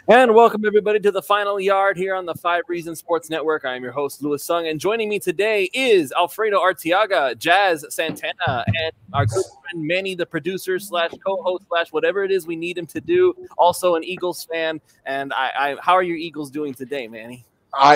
And welcome everybody to the Final Yard here on the 5 Reasons Sports Network. I am your host, Louis Sung, and joining me today is Alfredo Arteaga, Jazz Santana, and our good friend Manny, the producer slash co-host slash whatever it is we need him to do. Also an Eagles fan. And how are your Eagles doing today, Manny? I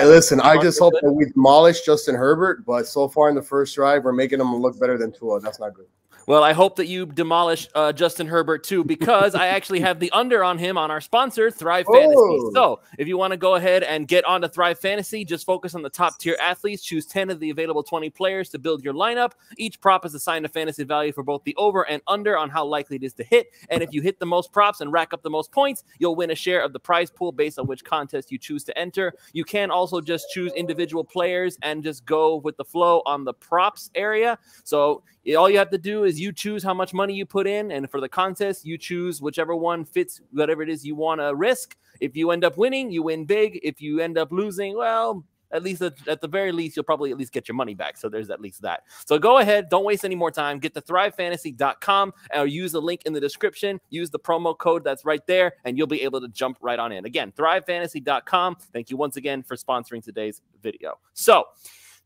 just hope that we demolish Justin Herbert, but so far in the first drive, we're making him look better than Tua. That's not good. Well, I hope that you demolish Justin Herbert too, because I actually have the under on him on our sponsor, ThriveFantasy. So if you want to go ahead and get onto Thrive Fantasy, just focus on the top tier athletes. Choose 10 of the available 20 players to build your lineup. Each prop is assigned a fantasy value for both the over and under on how likely it is to hit. And if you hit the most props and rack up the most points, you'll win a share of the prize pool based on which contest you choose to enter. You can also just choose individual players and just go with the flow on the props area. So all you have to do is you choose how much money you put in, and for the contest, you choose whichever one fits whatever it is you want to risk. If you end up winning, you win big. If you end up losing, well, at least at the very least, you'll probably at least get your money back. So there's at least that. So go ahead. Don't waste any more time. Get to thrivefantasy.com or use the link in the description. Use the promo code that's right there, and you'll be able to jump right on in. Again, thrivefantasy.com. Thank you once again for sponsoring today's video. So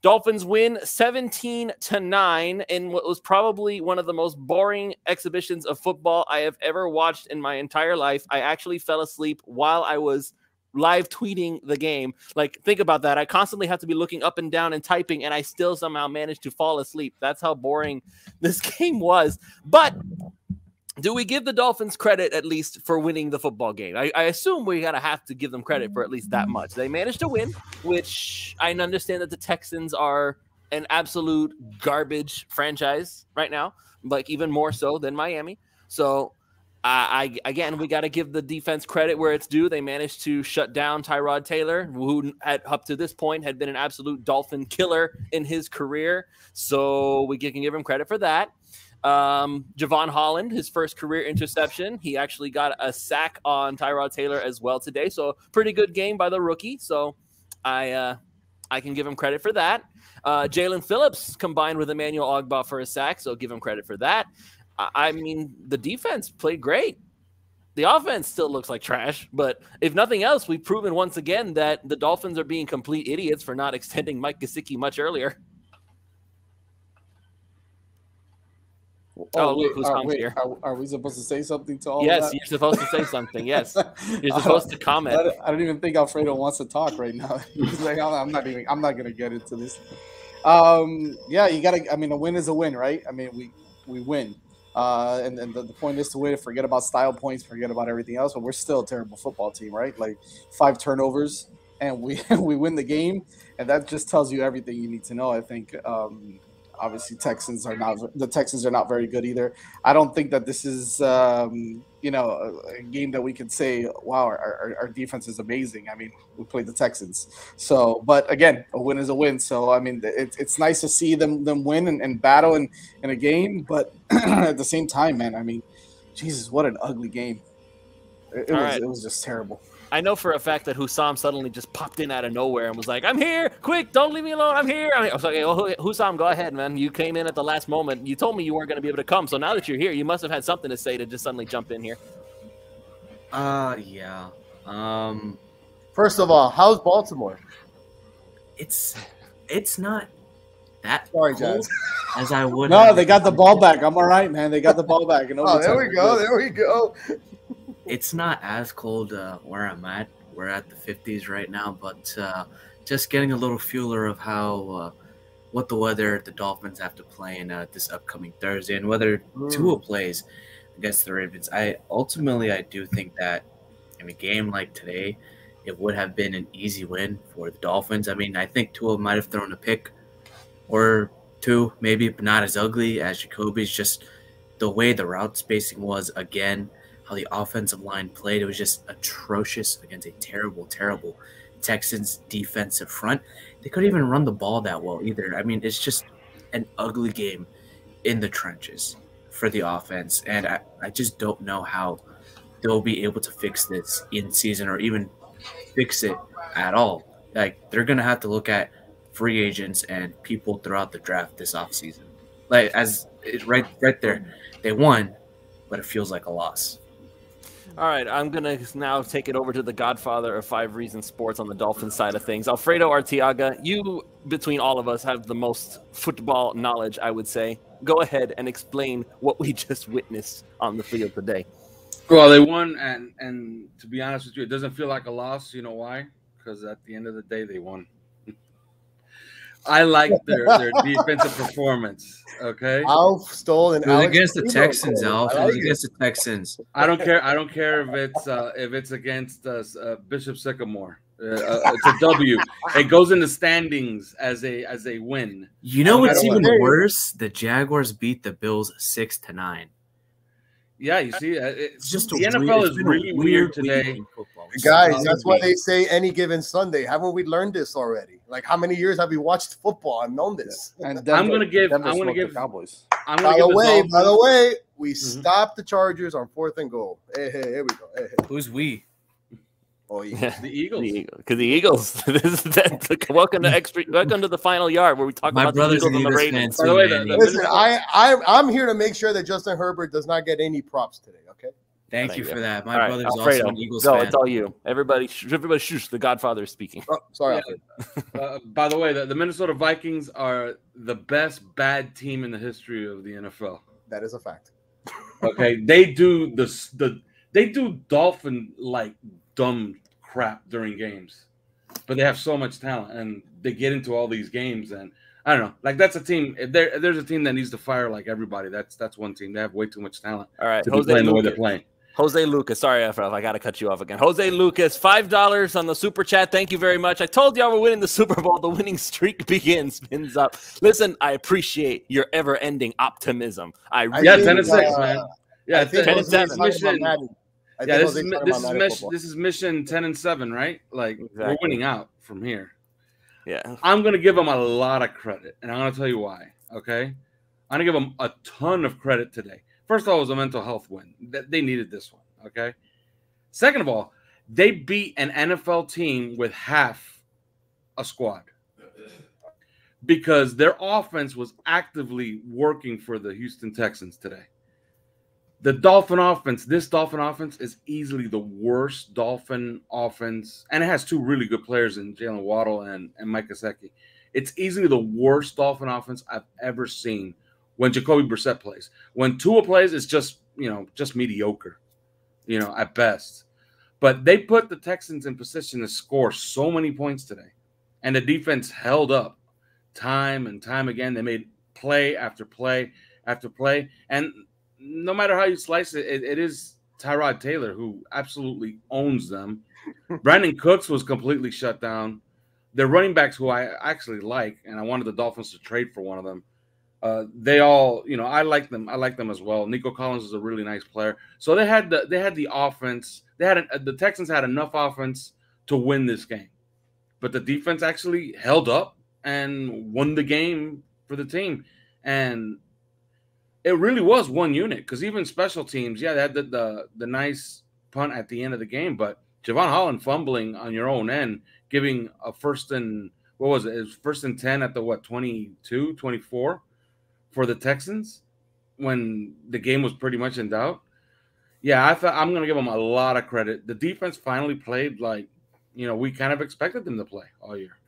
Dolphins win 17-9 in what was probably one of the most boring exhibitions of football I have ever watched in my entire life. I actually fell asleep while I was live tweeting the game. Like, think about that. I constantly have to be looking up and down and typing, and I still somehow managed to fall asleep. That's how boring this game was. But do we give the Dolphins credit at least for winning the football game? I assume we gotta have to give them credit for at least that much. They managed to win, which I understand that the Texans are an absolute garbage franchise right now, like even more so than Miami. So again, we got to give the defense credit where it's due. They managed to shut down Tyrod Taylor, who up to this point had been an absolute Dolphin killer in his career. So we can give him credit for that. Javon Holland, his first career interception. He actually got a sack on Tyrod Taylor as well today. So pretty good game by the rookie. So I can give him credit for that. Jalen Phillips combined with Emmanuel Ogbah for a sack. So give him credit for that. I mean, the defense played great. The offense still looks like trash, but if nothing else, we've proven once again that the Dolphins are being complete idiots for not extending Mike Gesicki much earlier. Oh, look who's come here. Are we supposed to say something to all Yes, that? You're supposed to say something. Yes, you're supposed to comment. I don't even think Alfredo wants to talk right now. He's like, I'm not going to get into this. Yeah, you got to. I mean, a win is a win, right? I mean, we win, and the point is to win. Forget about style points. Forget about everything else. But we're still a terrible football team, right? Like 5 turnovers, and we win the game, and that just tells you everything you need to know. I think. Obviously, the Texans are not very good either. I don't think that this is, a game that we can say, wow, our defense is amazing. I mean, we played the Texans. So, but again, a win is a win. So, I mean, it's nice to see them win and battle in a game. But at the same time, man, I mean, Jesus, what an ugly game. It was just terrible. I know for a fact that Hussam suddenly just popped in out of nowhere and was like, I'm here, quick, don't leave me alone, I'm here. I was like, oh, Hussam, go ahead, man. You came in at the last moment. You told me you weren't going to be able to come, so now that you're here, you must have had something to say to just suddenly jump in here. Yeah. First of all, how's Baltimore? It's not that Sorry, cool Jazz. as I would. No, they got the ball back. I'm all right, man. They got the ball back. Oh, there we go. There we go. It's not as cold where I'm at. We're at the 50s right now, but just getting a little feeler of how what the weather the Dolphins have to play in this upcoming Thursday, and whether Tua plays against the Ravens. I do think that in a game like today, it would have been an easy win for the Dolphins. I mean, I think Tua might have thrown a pick or two, maybe, but not as ugly as Jacoby's. Just the way the route spacing was again. How the offensive line played. It was just atrocious against a terrible, terrible Texans defensive front. They couldn't even run the ball that well either. I mean, it's just an ugly game in the trenches for the offense. And I just don't know how they'll be able to fix this in season or even fix it at all. Like, they're going to have to look at free agents and people throughout the draft this offseason. Like, right there, they won, but it feels like a loss. All right, I'm going to now take it over to the godfather of 5 Reasons Sports on the Dolphins side of things. Alfredo Arteaga, you, between all of us, have the most football knowledge, I would say. Go ahead and explain what we just witnessed on the field today. Well, they won, and to be honest with you, it doesn't feel like a loss. You know why? Because at the end of the day, they won. I like their defensive performance. Okay, Alf stole an. It was against the Texans, Alf. It was against the Texans. I don't care. I don't care if it's against Bishop Sycamore. It's a W. It goes in the standings as a win. You know what's even worse? The Jaguars beat the Bills 6-9. Yeah, you see, it's just the NFL is really weird today. Guys, that's why they say any given Sunday. Haven't we learned this already? Like, how many years have we watched football and known this? And I'm gonna give the Cowboys. By the way, we stopped the Chargers on 4th and goal. Hey, here we go. Hey. Who's we? Oh, yeah. The Eagles. Because the Eagles. Welcome to the final yard where we talk about the Eagles and the Ravens. By the way, listen, I'm here to make sure that Justin Herbert does not get any props today. Okay. Thank you for that. My all brother's right, Alfredo, also an Eagles fan. It's all you. Everybody shush. The Godfather is speaking. Oh, sorry. Yeah. By the way, the Minnesota Vikings are the best bad team in the history of the NFL. That is a fact. Okay, they do they do Dolphin like dumb crap during games, but they have so much talent and they get into all these games, and I don't know, like that's a team. If there's a team that needs to fire like everybody, that's one team. They have way too much talent. All right, to be playing the way they're playing. Jose Lucas, sorry if I got to cut you off again. Jose Lucas, $5 on the super chat. Thank you very much. I told y'all we're winning the Super Bowl. The winning streak spins up. Listen, I appreciate your ever-ending optimism. I really 10-6, man. Yeah, 10-7. Yeah, this is mission 10-7, right? Like we're winning out from here. Yeah, I'm gonna give them a lot of credit, and I'm gonna tell you why. Okay, I'm gonna give them a ton of credit today. First of all, it was a mental health win. They needed this one. Okay. Second of all, they beat an NFL team with half a squad because their offense was actively working for the Houston Texans today. This Dolphin offense is easily the worst Dolphin offense, and it has 2 really good players in Jalen Waddle and Mike Gesicki. It's easily the worst Dolphin offense I've ever seen when Jacoby Brissett plays. When Tua plays, it's just mediocre, at best. But they put the Texans in position to score so many points today, and the defense held up time and time again. They made play after play after play, and no matter how you slice it, it is Tyrod Taylor who absolutely owns them. Brandon Cooks was completely shut down. Their running backs, who I actually like, and I wanted the Dolphins to trade for one of them, they all, I like them. I like them as well. Nico Collins is a really nice player. So they had the offense. The Texans had enough offense to win this game, but the defense actually held up and won the game for the team. And it really was one unit, because even special teams, they had the nice punt at the end of the game, but Javon Holland fumbling on your own end, giving a first and what was it? It was 1st and 10 at the 22, 24 for the Texans when the game was pretty much in doubt. Yeah, I thought I'm going to give them a lot of credit. The defense finally played like, we kind of expected them to play all year.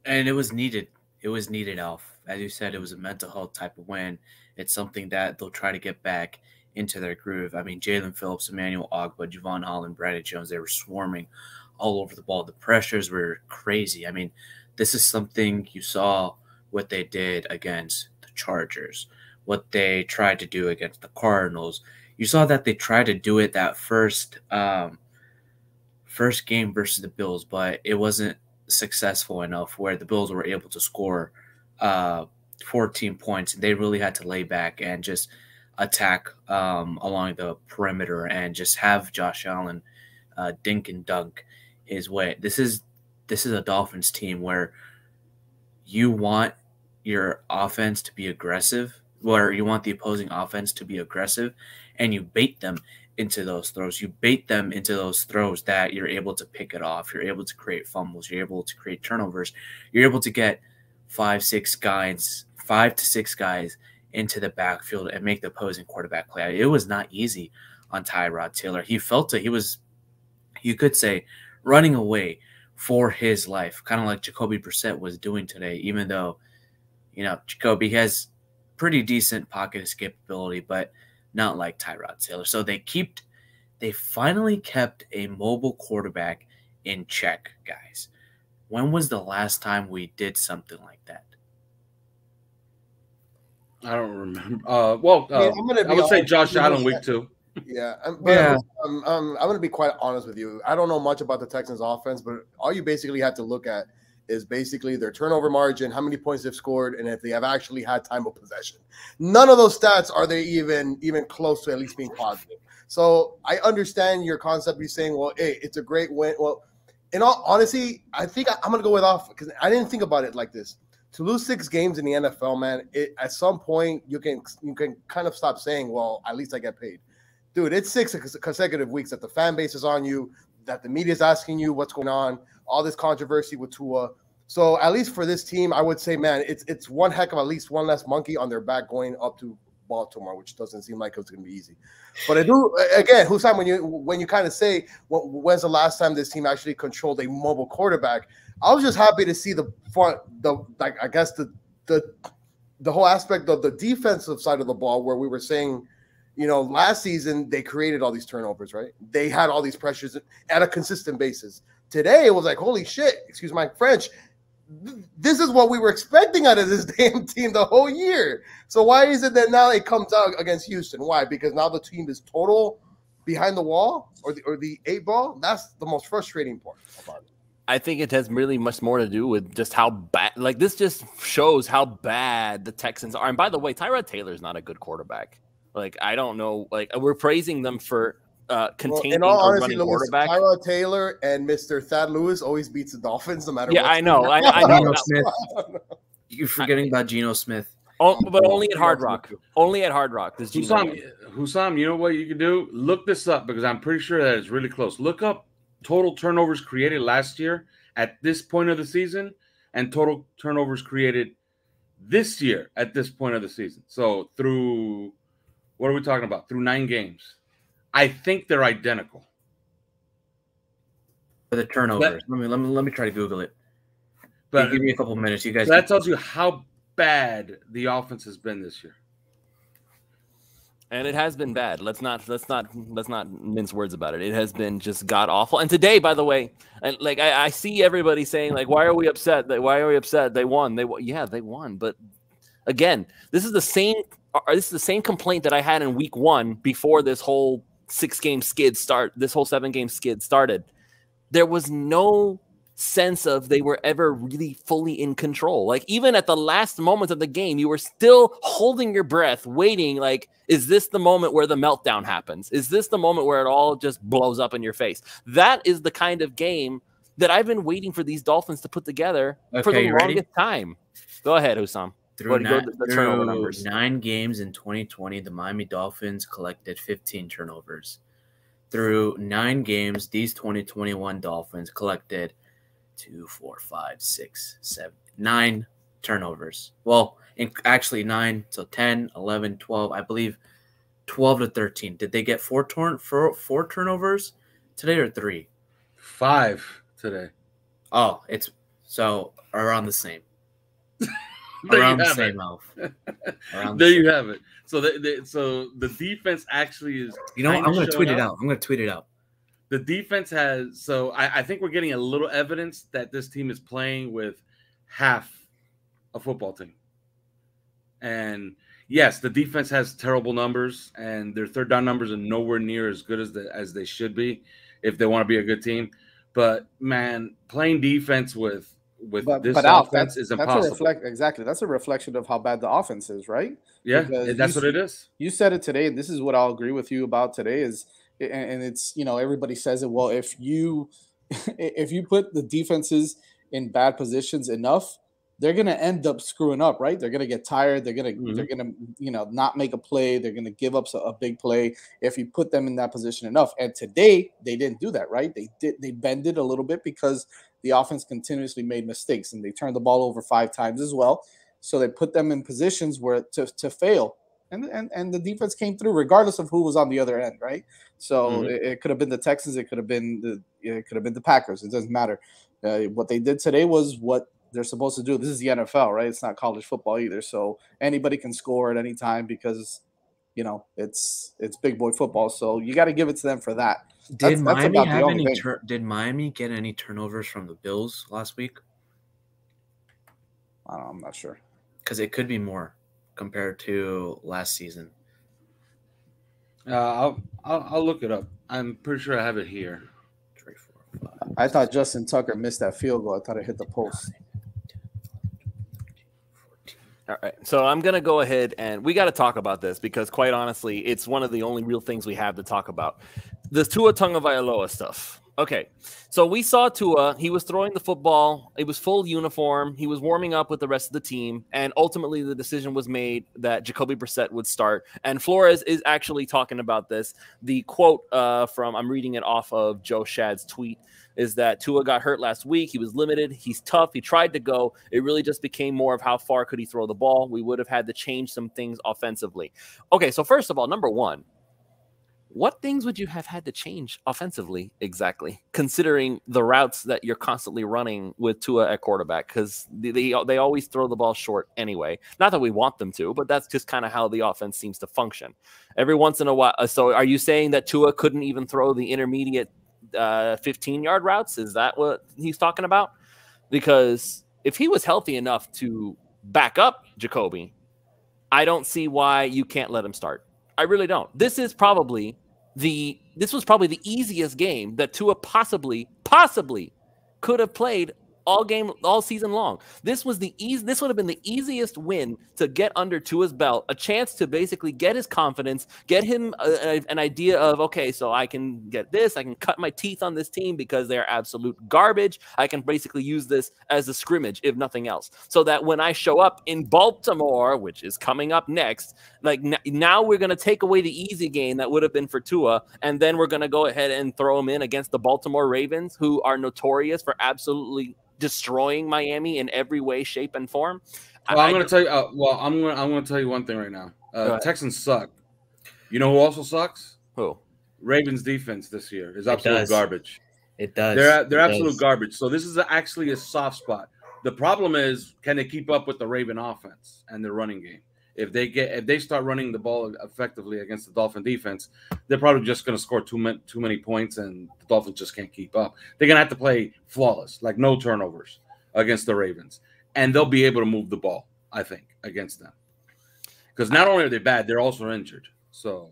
And it was needed. It was needed, Alf. As you said, it was a mental health type of win. It's something that they'll try to get back into their groove. I mean, Jalen Phillips, Emmanuel Ogbah, Javon Holland, Brandon Jones, they were swarming all over the ball. The pressures were crazy. I mean, this is something you saw what they did against the Chargers, what they tried to do against the Cardinals. You saw that they tried to do it that first game versus the Bills, but it wasn't successful enough where the Bills were able to score 14 points. They really had to lay back and just attack along the perimeter and just have Josh Allen dink and dunk his way. This is a Dolphins team where you want your offense to be aggressive, where you want the opposing offense to be aggressive, and you bait them into those throws. You bait them into those throws that you're able to pick it off. You're able to create fumbles. You're able to create turnovers. You're able to get 5 to 6 guys into the backfield and make the opposing quarterback play. It was not easy on Tyrod Taylor. He felt it. He was, you could say, running away for his life, kind of like Jacoby Brissett was doing today, even though, Jacoby has pretty decent pocket escapability, but not like Tyrod Taylor. So they finally kept a mobile quarterback in check, guys. When was the last time we did something like that? I don't remember. I would say Josh Allen week 2. Yeah, I'm going to be quite honest with you. I don't know much about the Texans offense, but all you basically have to look at is basically their turnover margin, how many points they've scored, and if they have actually had time of possession. None of those stats are they even close to at least being positive. So I understand your concept. You're saying, well, hey, it's a great win. Well, in all honesty, I think I'm going to go with off because I didn't think about it like this. To lose 6 games in the NFL, man, at some point you can kind of stop saying, well, at least I get paid. Dude, it's 6 consecutive weeks that the fan base is on you, that the media is asking you what's going on, all this controversy with Tua. So at least for this team, I would say, man, it's one heck of at least one less monkey on their back going up to Baltimore, which doesn't seem like it's going to be easy. But I do, again, Hussam, when you kind of say, when's the last time this team actually controlled a mobile quarterback? I was just happy to see the whole aspect of the defensive side of the ball where we were saying, last season they created all these turnovers, right? They had all these pressures at a consistent basis. Today, it was like, holy shit, excuse my French, this is what we were expecting out of this damn team the whole year. So why is it that now it comes out against Houston? Why? Because now the team is total behind the wall or the 8 ball? That's the most frustrating part about it. I think it has really much more to do with just how bad, like this just shows how bad the Texans are. And by the way, Tyrod Taylor is not a good quarterback. Like, I don't know, like we're praising them for containing or running quarterback. Tyrod Taylor and Mr. Thad Lewis always beats the Dolphins no matter what. Yeah, I know. I know. Smith. You're forgetting about Geno Smith. Oh, but only at Hard Rock. Only at Hard Rock. Hussam, you know what you can do? Look this up because I'm pretty sure that it's really close. Look up total turnovers created last year at this point of the season and total turnovers created this year at this point of the season. So through, what are we talking about? Through 9 games. I think they're identical. For the turnovers. Let me try to Google it. But give me a couple minutes. You guys. That tells you how bad the offense has been this year. And it has been bad. Let's not mince words about it. It has been just god awful. And today, by the way, like I see everybody saying, like, why are we upset? Why are we upset? They won. Yeah, they won. But again, this is the same complaint that I had in week 1 before this whole 6-game skid this whole 7-game skid started. There was no sense of they were ever really fully in control. Like, even at the last moments of the game, you were still holding your breath, waiting, like, is this the moment where the meltdown happens? Is this the moment where it all just blows up in your face? That is the kind of game that I've been waiting for these Dolphins to put together for the longest time. Go ahead, Hussam. Through 9 games in 2020, the Miami Dolphins collected 15 turnovers. Through 9 games, these 2021 Dolphins collected 2, 4, 5, 6, 7, 9 turnovers. Well, actually 9, so 10, 11, 12, I believe 12 to 13. Did they get 4 turnovers today or 3? 5 today. Oh, it's so around the same. Around the same mouth. There you have it. So the defense actually is. I'm going to tweet it out. The defense has. So I think we're getting a little evidence that this team is playing with half a football team. And yes, the defense has terrible numbers, and their third down numbers are nowhere near as good as they should be if they want to be a good team. But man, playing defense with this offense is impossible. That's a reflection of how bad the offense is, right? Yeah, that's what it is. You said it today, and this is what I'll agree with you about today is, and it's, everybody says it. Well, if you put the defenses in bad positions enough, they're going to end up screwing up, right? They're going to get tired. They're going to, not make a play. They're going to give up a big play if you put them in that position enough. And today they didn't do that, right? They bended a little bit because the offense continuously made mistakes, and they turned the ball over 5 times as well. So they put them in positions where to fail. And the defense came through regardless of who was on the other end, right? So it could have been the Texans, it could have been the Packers. It doesn't matter. What they did today was what they're supposed to do. This is the NFL, right? It's not college football either. So anybody can score at any time because it's big boy football. So you got to give it to them for that. Did Miami get any turnovers from the Bills last week? I'm not sure. Because it could be more compared to last season. I'll look it up. I'm pretty sure I have it here. 3, 4, 5. I thought Justin Tucker missed that field goal. I thought it hit the post. All right, so I'm going to go ahead and we got to talk about this because, quite honestly, it's one of the only real things we have to talk about. The Tua Tagovailoa stuff. Okay, so we saw Tua. He was throwing the football. It was full uniform. He was warming up with the rest of the team, and ultimately the decision was made that Jacoby Brissett would start. And Flores is actually talking about this. The quote I'm reading it off of Joe Shad's tweet, is that Tua got hurt last week. He was limited. He's tough. He tried to go. It really just became more of how far could he throw the ball. We would have had to change some things offensively. Okay, so first of all, number one, what things would you have had to change offensively exactly, considering the routes that you're constantly running with Tua at quarterback? Because they always throw the ball short anyway. Not that we want them to, but that's just kind of how the offense seems to function. Every once in a while. So are you saying that Tua couldn't even throw the intermediate 15-yard routes? Is that what he's talking about? Because if he was healthy enough to back up Jacoby, I don't see why you can't let him start. I really don't. This was probably the easiest game that Tua possibly could have played all season long. This would have been the easiest win to get under Tua's belt, a chance to basically get his confidence, get him an idea of, okay, so I can get this, I can cut my teeth on this team because they're absolute garbage. I can basically use this as a scrimmage, if nothing else, so that when I show up in Baltimore, which is coming up next, like now we're going to take away the easy game that would have been for Tua, and then we're going to go ahead and throw him in against the Baltimore Ravens, who are notorious for absolutely destroying Miami in every way, shape, and form. Well, I'm going to tell you. I'm going to tell you one thing right now. Texans suck. You know who also sucks? Who? Ravens defense this year is absolute garbage. It does. They're absolute garbage. So this is actually a soft spot. The problem is, can they keep up with the Raven offense and their running game? If they start running the ball effectively against the Dolphin defense, they're probably just going to score too many points, and the Dolphins just can't keep up. They're going to have to play flawless, like no turnovers against the Ravens, and they'll be able to move the ball, I think, against them. Because not only are they bad, they're also injured. So,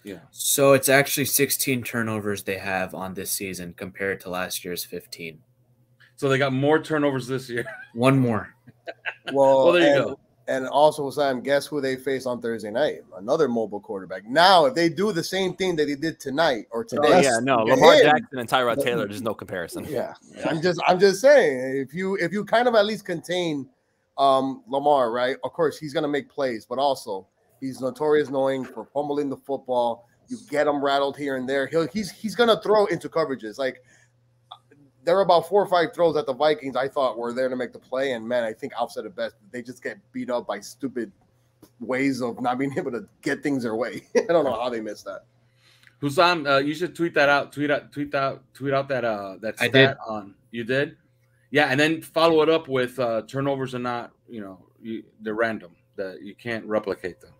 yeah. So it's actually 16 turnovers they have on this season compared to last year's 15. So they got more turnovers this year. One more. Well, there you go. And also, Sam, guess who they face on Thursday night? Another mobile quarterback. Now, if they do the same thing that they did tonight or today, Lamar Jackson and Tyrod Taylor, there's no comparison. Yeah, I'm just saying, if you kind of at least contain Lamar, right? Of course, he's gonna make plays, but also he's notorious knowing for pummeling the football. You get him rattled here and there. He's gonna throw into coverages. Like, there were about 4 or 5 throws that the Vikings I thought were there to make the play, and man, I think I've said it best. They just get beat up by stupid ways of not being able to get things their way. I don't know how they missed that. Hussam, you should tweet that out. Tweet out that stat. I did. You did? Yeah, and then follow it up with turnovers are not, they're random. That you can't replicate them.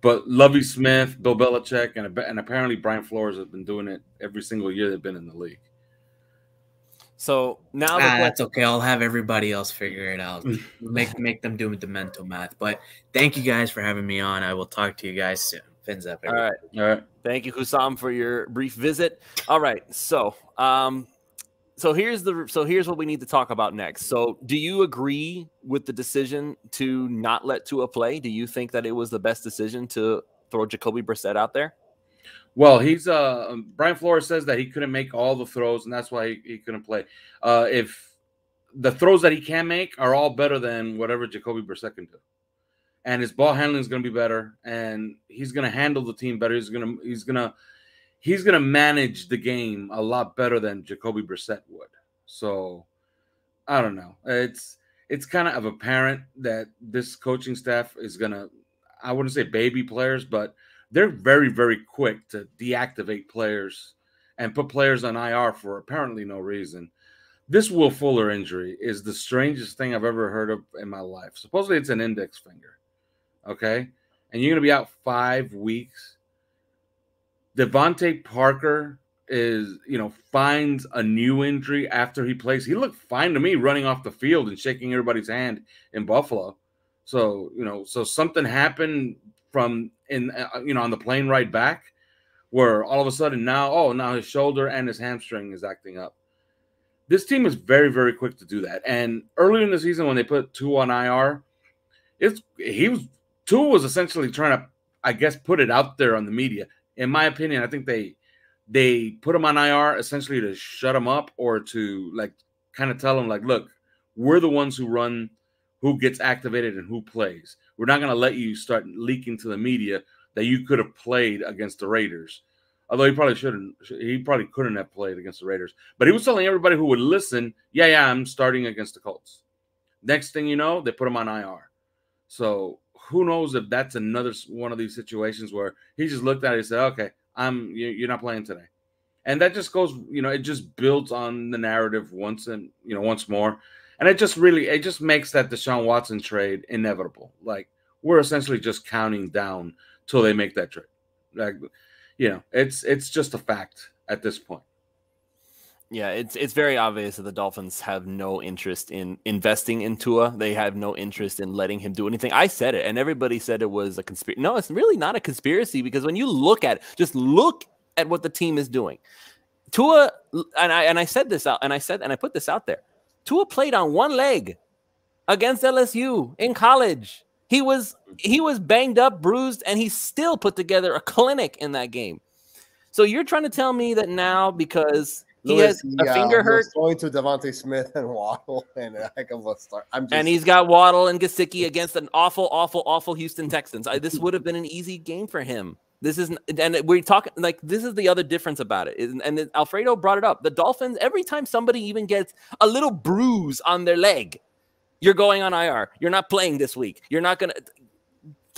But Lovie Smith, Bill Belichick, and apparently Brian Flores have been doing it every single year they've been in the league. So now that's okay. I'll have everybody else figure it out. Make them do the mental math. But thank you guys for having me on. I will talk to you guys soon. Fins up. Everybody. All right. Thank you, Hussam, for your brief visit. All right. So here's what we need to talk about next. So do you agree with the decision to not let Tua play? Do you think that it was the best decision to throw Jacoby Brissett out there? Well, he's Brian Flores says that he couldn't make all the throws, and that's why he couldn't play. If the throws that he can make are all better than whatever Jacoby Brissett can do, and his ball handling is going to be better, and he's going to handle the team better. He's going to manage the game a lot better than Jacoby Brissett would. So I don't know. It's it's kind of apparent that this coaching staff is going to, I wouldn't say baby players, but they're very, very quick to deactivate players and put players on IR for apparently no reason. This Will Fuller injury is the strangest thing I've ever heard of in my life. Supposedly it's an index finger, okay? And you're going to be out 5 weeks. Devontae Parker is, finds a new injury after he plays. He looked fine to me running off the field and shaking everybody's hand in Buffalo. So, so something happened from on the plane ride back where all of a sudden now his shoulder and his hamstring is acting up. This team is very, very quick to do that. And earlier in the season when they put Tua on IR, Tua was essentially trying to, I guess, put it out there on the media. In my opinion, I think they put him on IR essentially to shut him up or to kind of tell him look, we're the ones who run who gets activated and who plays. We're not going to let you start leaking to the media that you could have played against the Raiders. Although he probably couldn't have played against the Raiders. But he was telling everybody who would listen, yeah, I'm starting against the Colts. Next thing you know, they put him on IR. So who knows if that's another one of these situations where he just looked at it and said, okay, you're not playing today. And that just goes, it just builds on the narrative once more. And it just makes that Deshaun Watson trade inevitable. We're essentially just counting down till they make that trade. It's just a fact at this point. Yeah, it's very obvious that the Dolphins have no interest in investing in Tua. They have no interest in letting him do anything. I said it, and everybody said it was a conspiracy. No, it's really not a conspiracy because when you look at it, just look at what the team is doing. Tua, and I said this out, and I put this out there. Tua played on one leg against LSU in college. He was banged up, bruised, and he still put together a clinic in that game. So you're trying to tell me that now because he has a finger hurt, going to Devontae Smith and Waddle and a heck of a start. And he's got Waddle and Gesicki against an awful Houston Texans. This would have been an easy game for him. This is, and we're talking this is the other difference about it. And Alfredo brought it up. The Dolphins, every time somebody even gets a little bruise on their leg, you're going on IR. You're not playing this week. You're not going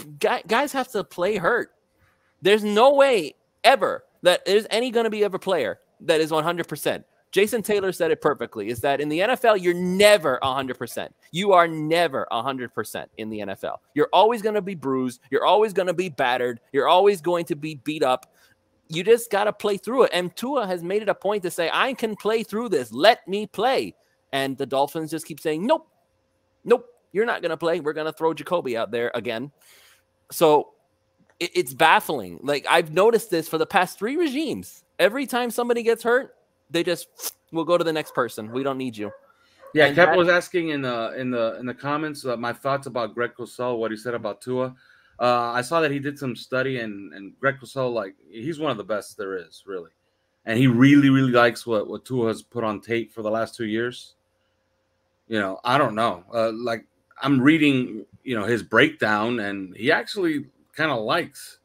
to. Guys have to play hurt. There's no way ever that there's any going to be ever player that is 100%. Jason Taylor said it perfectly, is that in the NFL, you're never 100%. You are never 100% in the NFL. You're always going to be bruised. You're always going to be battered. You're always going to be beat up. You just got to play through it. And Tua has made it a point to say, I can play through this. Let me play. And the Dolphins just keep saying, nope, you're not going to play. We're going to throw Jacoby out there again. So it's baffling. I've noticed this for the past 3 regimes. Every time somebody gets hurt, they just will go to the next person. We don't need you. Yeah, and Kevin was asking in the comments my thoughts about Greg Cosell, what he said about Tua. I saw that he did some study, and Greg Cosell, he's one of the best there is, really. And he really, really likes what Tua has put on tape for the last 2 years. I don't know. I'm reading, his breakdown, and he actually kind of likes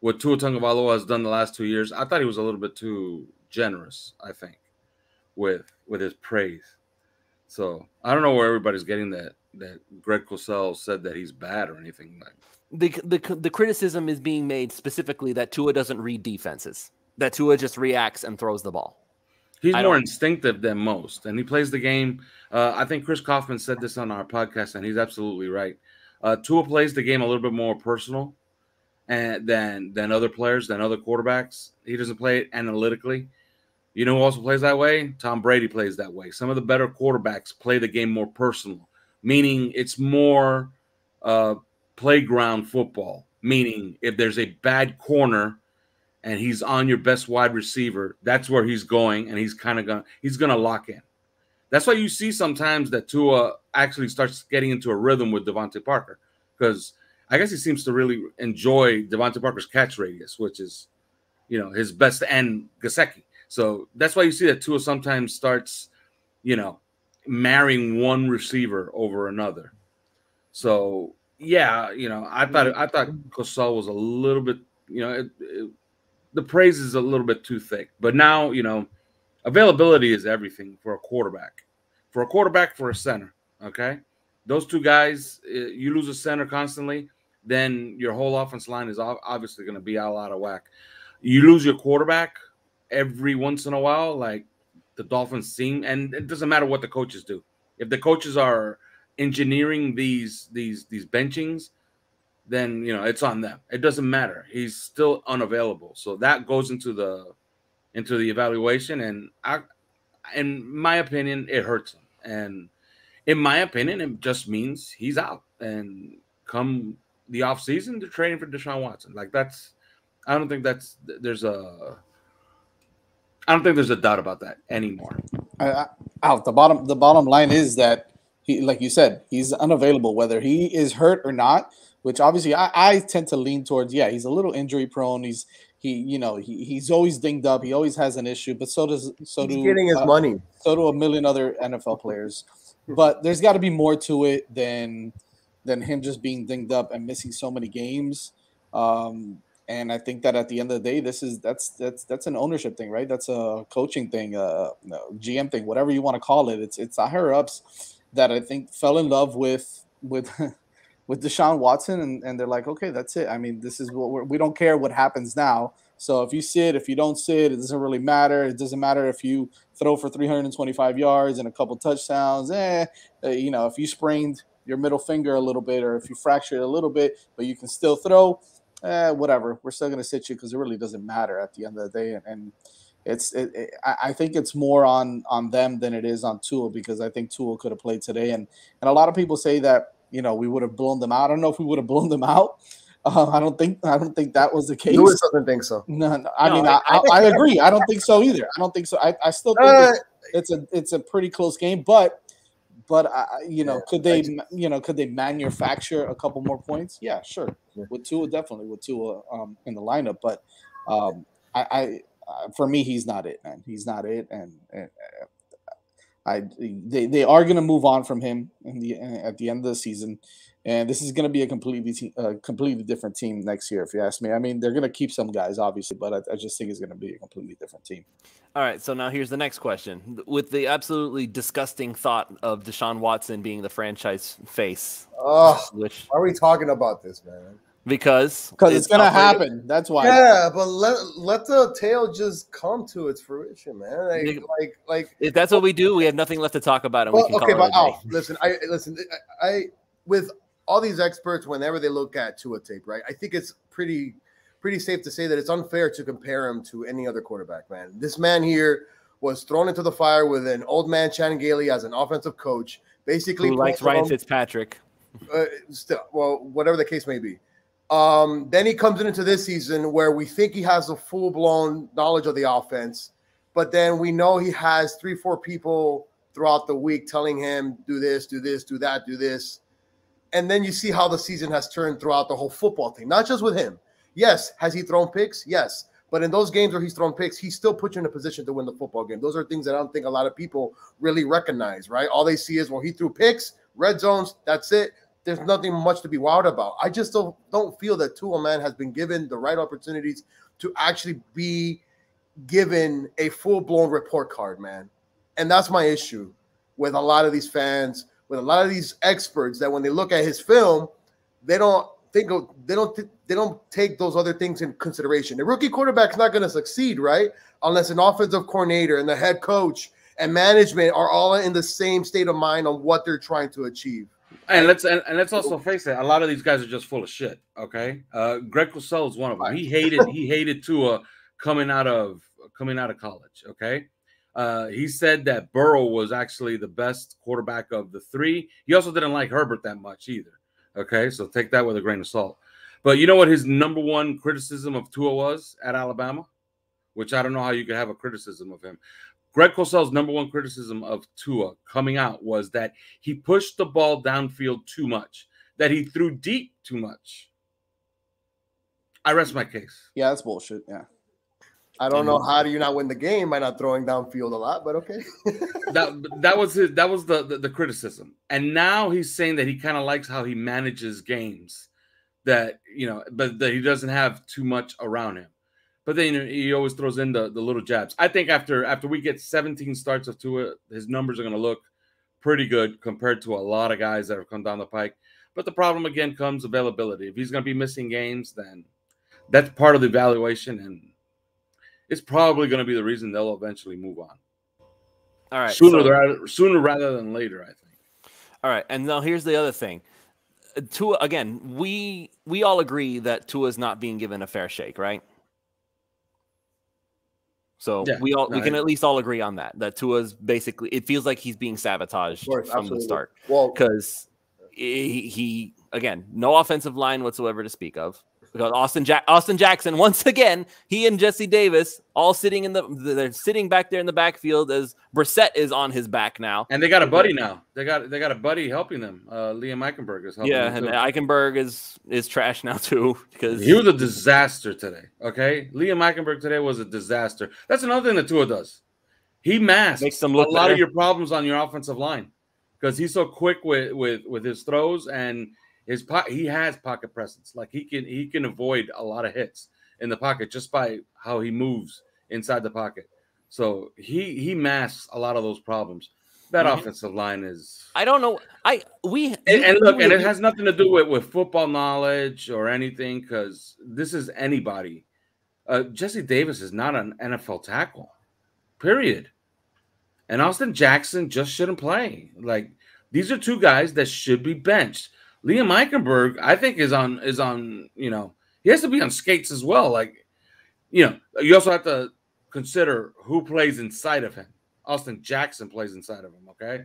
what Tua Tagovailoa has done the last 2 years. I thought he was a little bit too generous, I think, with his praise. So I don't know where everybody's getting that Greg Cosell said that he's bad or anything like that. The criticism is being made specifically that Tua doesn't read defenses, that Tua just reacts and throws the ball. He's more instinctive than most, and he plays the game. I think Chris Kaufman said this on our podcast, and he's absolutely right. Tua plays the game a little bit more personal than other players, than other quarterbacks. He doesn't play it analytically. You know who also plays that way? Tom Brady plays that way. Some of the better quarterbacks play the game more personal, meaning it's more playground football, meaning if there's a bad corner and he's on your best wide receiver, that's where he's going, and he's gonna lock in. That's why you see sometimes that Tua actually starts getting into a rhythm with Devontae Parker, because I guess he seems to really enjoy Devontae Parker's catch radius, which is, his best, and Gesicki. So that's why you see that Tua sometimes starts, marrying one receiver over another. So yeah, I thought Cosell was a little bit, the praise is a little bit too thick. But now, availability is everything for a quarterback, for a center. Okay, Those two guys, you lose a center constantly, then your whole offense line is obviously going to be out of whack. You lose your quarterback every once in a while, like the Dolphins seem, and it doesn't matter what the coaches do. If the coaches are engineering these benchings, then it's on them. It doesn't matter. He's still unavailable, so that goes into the evaluation, and in my opinion, it hurts him. And in my opinion, it just means he's out. And come the offseason, they're trading for Deshaun Watson. Like I don't think there's a doubt about that anymore. The bottom line is that he, like you said, he's unavailable, whether he is hurt or not. Which obviously I tend to lean towards. Yeah, he's a little injury prone. He's always dinged up. He always has an issue. But he's getting his money. So do a million other NFL players. But there's got to be more to it than him just being dinged up and missing so many games. And I think that at the end of the day, that's an ownership thing, right? That's a coaching thing, GM thing, whatever you want to call it. It's the higher ups that I think fell in love with Deshaun Watson, and they're like, okay, that's it. I mean, this is what we don't care what happens now. So if you sit, if you don't sit, it doesn't really matter. It doesn't matter if you throw for 325 yards and a couple touchdowns. If you sprained your middle finger a little bit, or if you fractured a little bit, but you can still throw, whatever. We're still going to sit you because it really doesn't matter at the end of the day. And I think it's more on them than it is on Tua, because I think Tua could have played today. And a lot of people say that, we would have blown them out. I don't know if we would have blown them out. I don't think that was the case. Lewis doesn't think so. No. I agree. I don't think so either. I don't think so. I still think it's a pretty close game, but could they manufacture a couple more points? Yeah, sure. Yeah. With Tua, definitely with Tua in the lineup, but for me, he's not it, man. He's not it, and they are going to move on from him at the end of the season, and this is going to be a completely different team next year, if you ask me. I mean, they're going to keep some guys, obviously, but I just think it's going to be a completely different team. All right, so now here's the next question. With the absolutely disgusting thought of Deshaun Watson being the franchise face. Why are we talking about this, man? Because it's going to happen. That's why. Yeah, but let the tale just come to its fruition, man. Like if that's what we do, we have nothing left to talk about. And listen, I with all these experts, whenever they look at Tua tape, right? I think it's pretty safe to say that it's unfair to compare him to any other quarterback, man. This man here was thrown into the fire with an old man Chan Gailey as an offensive coach, basically who likes Ryan Fitzpatrick. Whatever the case may be. Then he comes into this season where we think he has a full-blown knowledge of the offense, but then we know he has 3-4 people throughout the week telling him, do this, do that, do this. And then you see how the season has turned throughout the whole football thing, not just with him. Yes, has he thrown picks? Yes. But in those games where he's thrown picks, he still puts you in a position to win the football game. Those are things that I don't think a lot of people really recognize, right? All they see is, well, he threw picks, red zones, that's it. There's nothing much to be wowed about. I just don't feel that Tua, man, has been given the right opportunities to actually be given a full-blown report card, man. And that's my issue with a lot of these fans, with a lot of these experts, that when they look at his film, they don't take those other things in consideration. The rookie quarterback's not going to succeed, right? Unless an offensive coordinator and the head coach and management are all in the same state of mind on what they're trying to achieve. And let's also face it, a lot of these guys are just full of shit. Okay, Greg Cosell is one of them. He hated Tua coming out of college. Okay, he said that Burrow was actually the best quarterback of the three. He also didn't like Herbert that much either. Okay, so take that with a grain of salt. But you know what his number one criticism of Tua was at Alabama, which I don't know how you could have a criticism of him. Greg Cosell's number one criticism of Tua coming out was that he pushed the ball downfield too much, that he threw deep too much. I rest my case. Yeah, that's bullshit. Yeah. I don't know, how do you not win the game by not throwing downfield a lot, but okay. that was the criticism. And now he's saying that he kind of likes how he manages games, that, but that he doesn't have too much around him. But then he always throws in the little jabs. I think after we get 17 starts of Tua, his numbers are going to look pretty good compared to a lot of guys that have come down the pike. But the problem again comes availability. If he's going to be missing games, then that's part of the evaluation, and it's probably going to be the reason they'll eventually move on. All right, sooner rather than later, I think. All right, and now here's the other thing. Tua, again, we all agree that Tua's not being given a fair shake, right? So yeah, we can at least all agree on that Tua's basically, it feels like he's being sabotaged from the start. Well, because he again, no offensive line whatsoever to speak of. Because Austin Jackson, once again, he and Jesse Davis all sitting they're sitting back there in the backfield as Brissett is on his back now. And they got a buddy now. They got a buddy helping them. Liam Eichenberg is helping them too. Eichenberg is trash now too because he was a disaster today. Okay, Liam Eichenberg today was a disaster. That's another thing that Tua does. He masks a lot of your problems on your offensive line because he's so quick with his throws and he has pocket presence. Like he can avoid a lot of hits in the pocket just by how he moves inside the pocket. So he masks a lot of those problems. That offensive line is. I don't know. And it has nothing to do with football knowledge or anything because this is anybody. Jesse Davis is not an NFL tackle, period. And Austin Jackson just shouldn't play. Like these are two guys that should be benched. Liam Eichenberg, I think, is on, he has to be on skates as well. Like, you also have to consider who plays inside of him. Austin Jackson plays inside of him, okay?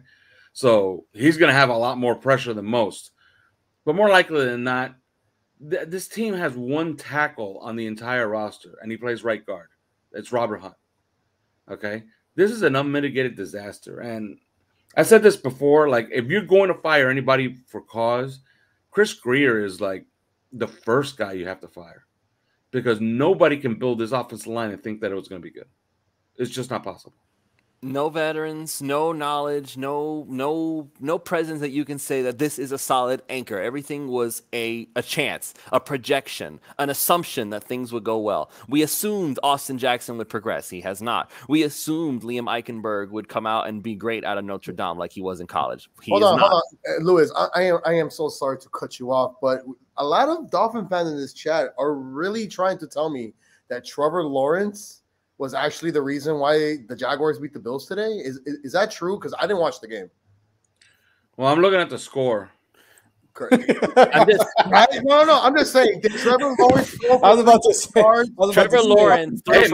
So he's going to have a lot more pressure than most. But more likely than not, this team has one tackle on the entire roster, and he plays right guard. It's Robert Hunt, okay? This is an unmitigated disaster. And I said this before, like, if you're going to fire anybody for cause, Chris Greer is like the first guy you have to fire because nobody can build this offensive line and think that it was going to be good. It's just not possible. No veterans, no knowledge, no presence that you can say that this is a solid anchor. Everything was a chance, a projection, an assumption that things would go well. We assumed Austin Jackson would progress. He has not. We assumed Liam Eichenberg would come out and be great out of Notre Dame like he was in college. Hold on. Louis, I am so sorry to cut you off, but a lot of Dolphin fans in this chat are really trying to tell me that Trevor Lawrence was actually the reason why the Jaguars beat the Bills today. Is that true? Because I didn't watch the game. Well, I'm looking at the score. I'm just saying. Did Trevor Lawrence? I was about to say. Trevor Lawrence. Hey,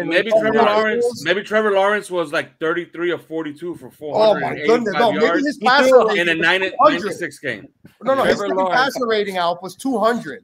maybe Trevor Lawrence was like 33 or 42 for 485 yards his passer in a 96 game. No, his passer rating out was 200.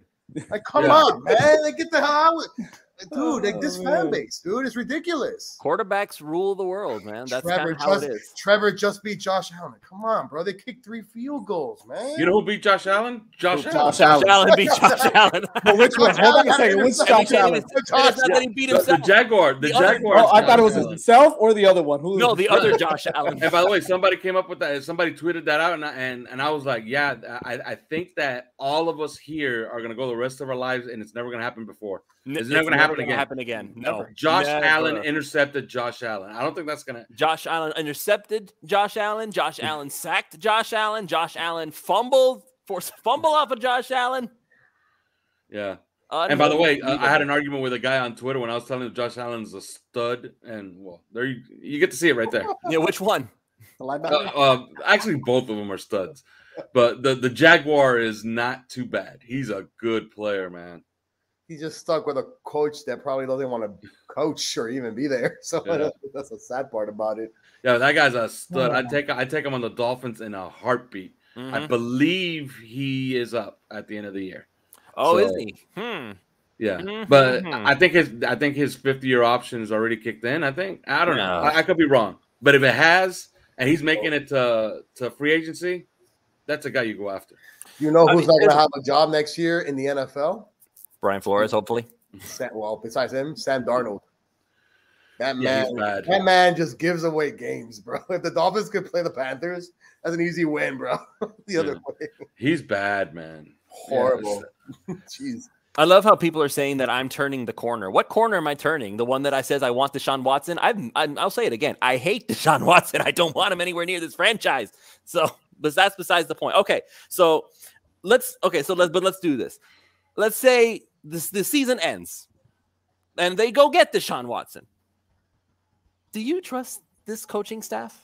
Like, come on, man! Like, get the hell out. Dude, like this fan base, dude, is ridiculous. Quarterbacks rule the world, man. That's kind of how it is. Trevor just beat Josh Allen. Come on, bro. They kicked 3 field goals, man. You know who beat Josh Allen? Josh Allen. Josh Allen beat Josh Allen. Which one? Hold on a second. Which Josh Allen? The Jaguar. The Jaguar. Oh, I thought it was himself or the other one. No, the other Josh Allen. And by the way, somebody came up with that. Somebody tweeted that out, and I was like, yeah, I think that all of us here are going to go the rest of our lives, and it's never going to happen before. It's never going to happen again. No. Josh Allen intercepted Josh Allen. I don't think that's going to. Josh Allen intercepted Josh Allen. Josh Allen sacked Josh Allen. Josh Allen forced fumble off of Josh Allen. Yeah. And by the way, I had an argument with a guy on Twitter when I was telling him Josh Allen's a stud. And, well, there you get to see it right there. Yeah, which one? The linebacker? Actually, both of them are studs. But the Jaguar is not too bad. He's a good player, man. He's just stuck with a coach that probably doesn't want to coach or even be there. So that's the sad part about it. Yeah, that guy's a stud. I take him on the Dolphins in a heartbeat. Mm-hmm. I believe he is up at the end of the year. Oh, is he? Yeah, but I think his 50-year option is already kicked in. I don't know. I could be wrong, but if it has and he's making it to free agency, that's a guy you go after. You know who's not going to have a job next year in the NFL? Brian Flores, hopefully. Besides him, Sam Darnold. That man just gives away games, bro. If the Dolphins could play the Panthers, that's an easy win, bro. The other way. He's bad, man. Horrible. Jeez. I love how people are saying that I'm turning the corner. What corner am I turning? The one that I says I want Deshaun Watson? I'll say it again. I hate Deshaun Watson. I don't want him anywhere near this franchise. So, but that's besides the point. Okay, so let's do this. Let's say the season ends, and they go get Deshaun Watson. Do you trust this coaching staff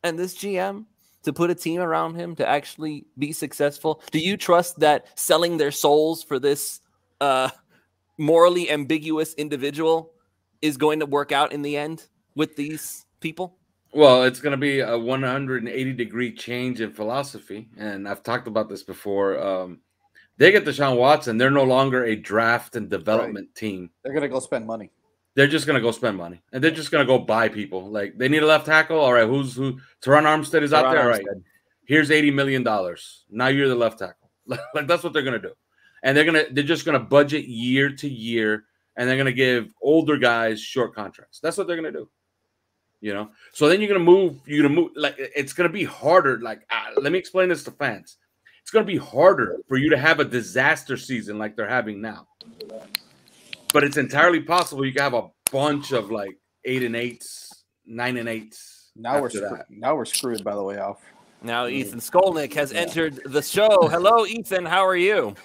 and this GM to put a team around him to actually be successful? Do you trust that selling their souls for this morally ambiguous individual is going to work out in the end with these people? Well, it's going to be a 180-degree change in philosophy, and I've talked about this before. They get Deshaun Watson, they're no longer a draft and development team. They're going to go spend money. They're just going to go spend money, and they're just going to go buy people. Like, they need a left tackle. All right, who? Teron Armstead is out there. All right, here's $80 million. Now you're the left tackle. Like, that's what they're going to do. And they're just going to budget year to year, and they're going to give older guys short contracts. That's what they're going to do. You know? So then you're going to move. Like, it's going to be harder. Like, let me explain this to fans. It's going to be harder for you to have a disaster season like they're having now. But it's entirely possible you can have a bunch of like 8-8s, 9-8s. Now we're screwed, by the way, Alf. Now Ethan Skolnick has entered the show. Hello, Ethan. How are you?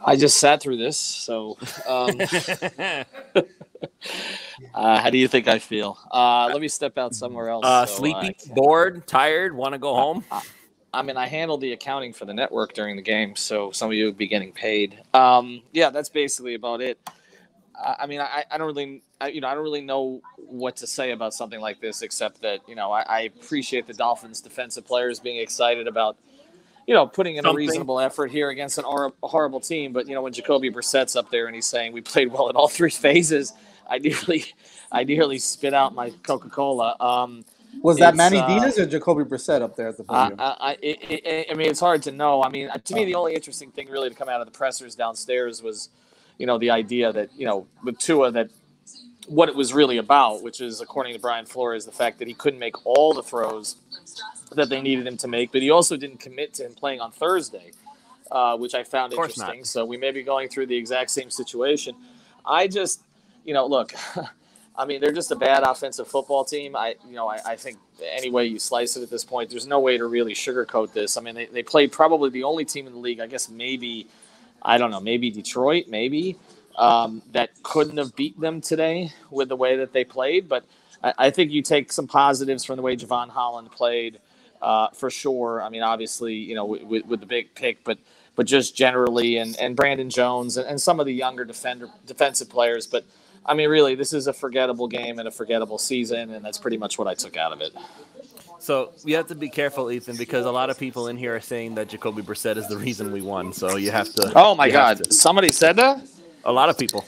I just sat through this, so how do you think I feel? Let me step out somewhere else. Sleepy, bored, tired, want to go home? I mean, I handled the accounting for the network during the game, so some of you would be getting paid. Yeah, that's basically about it. I mean, I don't really know what to say about something like this, except that, I appreciate the Dolphins defensive players being excited about, putting in a reasonable effort here against a horrible team. But, when Jacoby Brissett's up there and he's saying we played well in all three phases, I nearly spit out my Coca-Cola. Was that Manny Diaz or Jacoby Brissett up there at the podium? I mean, it's hard to know. I mean, to me, the only interesting thing really to come out of the pressers downstairs was, the idea that, with Tua, that what it was really about, which is, according to Brian Flores, the fact that he couldn't make all the throws that they needed him to make, but he also didn't commit to him playing on Thursday, which I found interesting. So we may be going through the exact same situation. I just, look, I mean, they're just a bad offensive football team. I think any way you slice it at this point, there's no way to really sugarcoat this. I mean, they played probably the only team in the league, I guess maybe Detroit, that couldn't have beat them today with the way that they played. But I think you take some positives from the way Javon Holland played, for sure. I mean, obviously, with the big pick, but just generally, and Brandon Jones and some of the younger defensive players. But I mean, really, this is a forgettable game and a forgettable season, and that's pretty much what I took out of it. So you have to be careful, Ethan, because a lot of people in here are saying that Jacoby Brissett is the reason we won. So you have to. Oh my God! Somebody said that? A lot of people.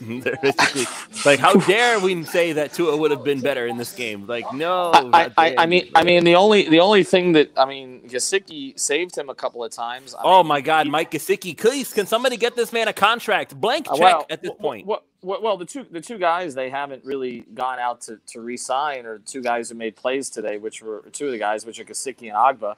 They're basically like, how dare we say that Tua would have been better in this game? Like, no. I mean, the only thing that Gesicki saved him a couple of times. My God, Mike Gesicki, please, can somebody get this man a contract? Blank check at this point. Well, the two guys they haven't really gone out to re-sign are two guys who made plays today, which were two of the guys, which are Gesicki and Agba.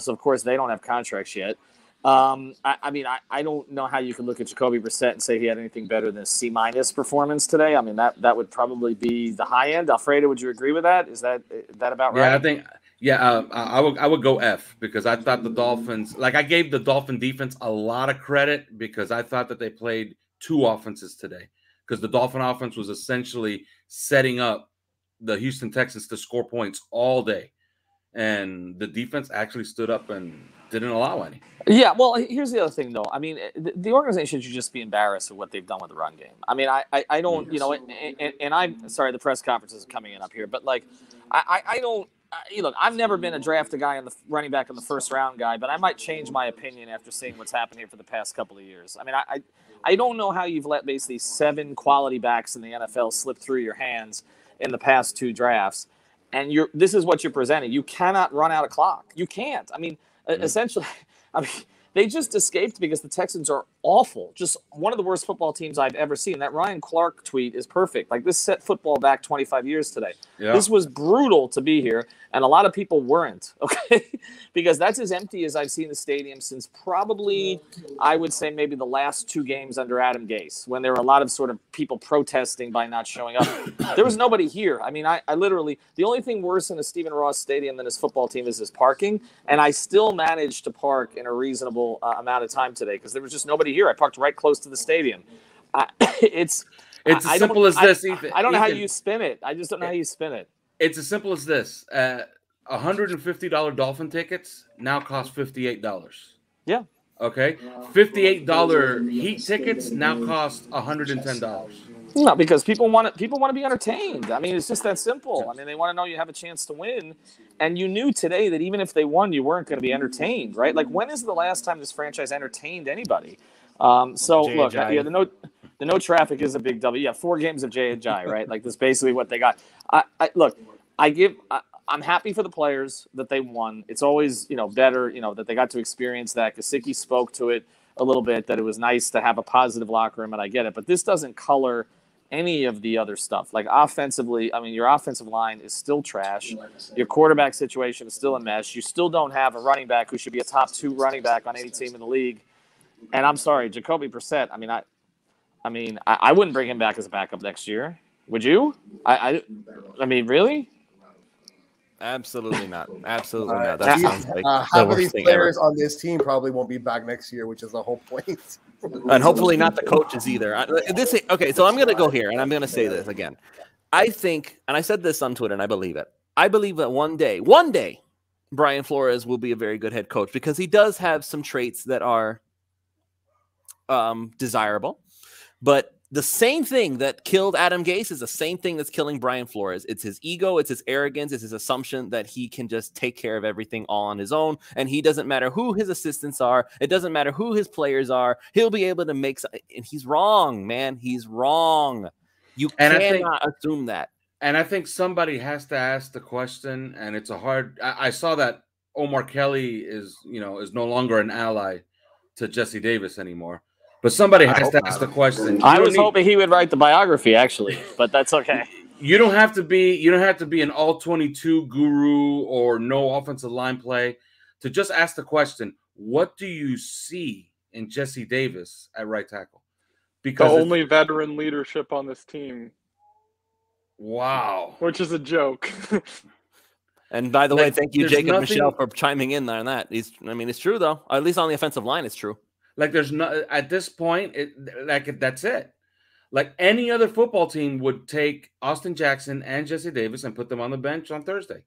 So of course they don't have contracts yet. I don't know how you can look at Jacoby Brissett and say he had anything better than a C- performance today. I mean, that would probably be the high end. Alfredo, would you agree with that? Is that about right? Yeah, I think. Yeah, I would go F, because I thought the Dolphins, I gave the Dolphin defense a lot of credit because I thought that they played two offenses today, because the Dolphin offense was essentially setting up the Houston Texans to score points all day, and the defense actually stood up and didn't allow any. Yeah, well, here's the other thing, though. I mean, the organization should just be embarrassed of what they've done with the run game. I mean, I don't, and I'm sorry, the press conferences are coming in up here, but I don't. Look, I've never been a drafted guy on the running back in the first round guy, but I might change my opinion after seeing what's happened here for the past couple of years. I mean, I don't know how you've let basically 7 quality backs in the NFL slip through your hands in the past 2 drafts, and this is what you're presenting. You cannot run out of clock. You can't. I mean, essentially, they just escaped because the Texans are awful. Just one of the worst football teams I've ever seen. That Ryan Clark tweet is perfect. Like, this set football back 25 years today. Yeah. This was brutal to be here, and a lot of people weren't, okay? Because that's as empty as I've seen the stadium since probably, I would say, maybe the last 2 games under Adam Gase, when there were a lot of sort of people protesting by not showing up. There was nobody here. I mean, I literally, the only thing worse in a Stephen Ross stadium than his football team is his parking, and I still managed to park in a reasonable amount of time today because there was just nobody here. I parked right close to the stadium. It's as simple as this, Ethan. I don't know how you spin it. I just don't know how you spin it. It's as simple as this. $150 Dolphin tickets now cost $58. Yeah. Okay. $58 Heat tickets now cost $110. No, because people want to be entertained. I mean, it's just that simple. I mean, they want to know you have a chance to win, and you knew today that even if they won, you weren't going to be entertained, right? Like, when is the last time this franchise entertained anybody? So look, yeah, the no traffic is a big W. Yeah, 4 games of J&J, right? Like, that's basically what they got. I'm happy for the players that they won. It's always, better, that they got to experience that. Gesicki spoke to it a little bit, that it was nice to have a positive locker room, and I get it. But this doesn't color any of the other stuff. Like, offensively, I mean, your offensive line is still trash. Your quarterback situation is still a mess. You still don't have a running back who should be a top 2 running back on any team in the league. And I'm sorry, Jacoby Brissett, I wouldn't bring him back as a backup next year. Would you? I mean, really? Absolutely not. Absolutely not. That sounds like half of these players on this team probably won't be back next year, which is the whole point. And hopefully not the coaches either. Okay, so I'm going to go here, and I'm going to say this again. I think, and I said this on Twitter, and I believe it. I believe that one day, Brian Flores will be a very good head coach because he does have some traits that are desirable. But the same thing that killed Adam Gase is the same thing that's killing Brian Flores. It's his ego, it's his arrogance, it's his assumption that he can just take care of everything all on his own, and he doesn't matter who his assistants are. It doesn't matter who his players are. He'll be able to make some, and he's wrong, man. He's wrong. You cannot assume that. And I think somebody has to ask the question, and it's a hard. I saw that Omar Kelly is no longer an ally to Jesse Davis anymore. But somebody has to ask the question. I was hoping he would write the biography, actually, but that's okay. You don't have to be an all-22 guru or no offensive line play to just ask the question, what do you see in Jesse Davis at right tackle? Because the only veteran leadership on this team. Wow. Which is a joke. And by the way, thank you, Jacob Michelle, for chiming in on that. It's true, though. At least on the offensive line, it's true. Like, there's not at this point, that's it. Like, any other football team would take Austin Jackson and Jesse Davis and put them on the bench on Thursday.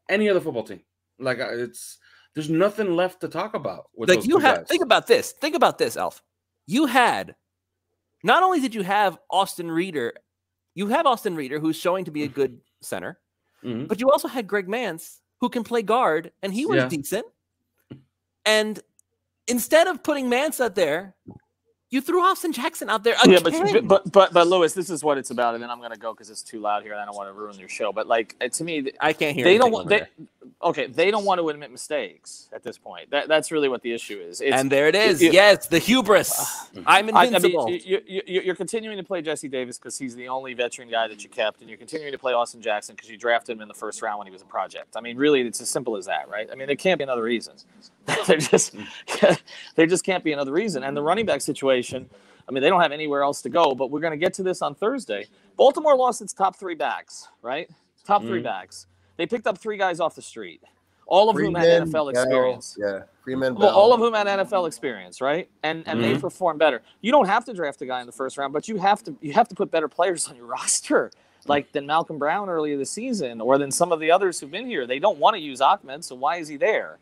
Any other football team. Like, there's nothing left to talk about. With like, you have, think about this, Elf. You had, not only did you have Austin Reeder, who's showing to be a good center, but you also had Greg Mance, who can play guard, and he was decent. And instead of putting Mance out there, you threw Austin Jackson out there again. Yeah, but Lewis, this is what it's about, and then I'm going to go because it's too loud here, and I don't want to ruin your show. But like, to me, I can't hear. They don't want to admit mistakes at this point. That's really what the issue is. And there it is. Yes, the hubris. I'm invincible. You're continuing to play Jesse Davis because he's the only veteran guy that you kept, and you're continuing to play Austin Jackson because you drafted him in the first round when he was a project. I mean, really, it's as simple as that, right? I mean, there can't be another reason. there just can't be another reason. And the running back situation, I mean, they don't have anywhere else to go, but we're going to get to this on Thursday. Baltimore lost its top 3 backs, right? Top 3 backs. They picked up 3 guys off the street, all of whom had NFL experience. Freeman, all of whom had NFL experience, right? And they performed better. You don't have to draft a guy in the first round, but you have to put better players on your roster, like than Malcolm Brown earlier this season, or than some of the others who've been here. They don't want to use Ahmed, so why is he there?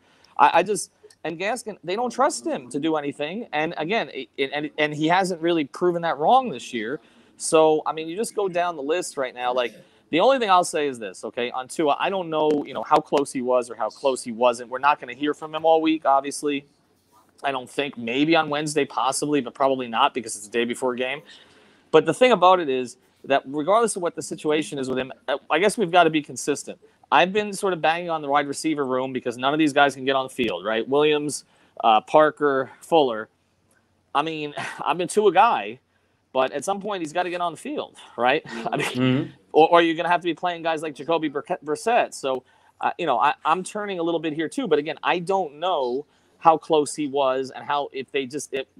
And Gaskin, they don't trust him to do anything. And again, and he hasn't really proven that wrong this year. So, I mean, you just go down the list right now. Like, the only thing I'll say is this, okay? On Tua, I don't know, how close he was or how close he wasn't. We're not going to hear from him all week, obviously. I don't think. Maybe on Wednesday, possibly, but probably not because it's the day before a game. But the thing about it is that regardless of what the situation is with him, I guess we've got to be consistent. I've been sort of banging on the wide receiver room because none of these guys can get on the field, right? Williams, Parker, Fuller. I mean, I'm a Tua guy, but at some point he's got to get on the field, right? I mean, or you're going to have to be playing guys like Jacoby Brissett. So, I'm turning a little bit here too. But again, I don't know how close he was and if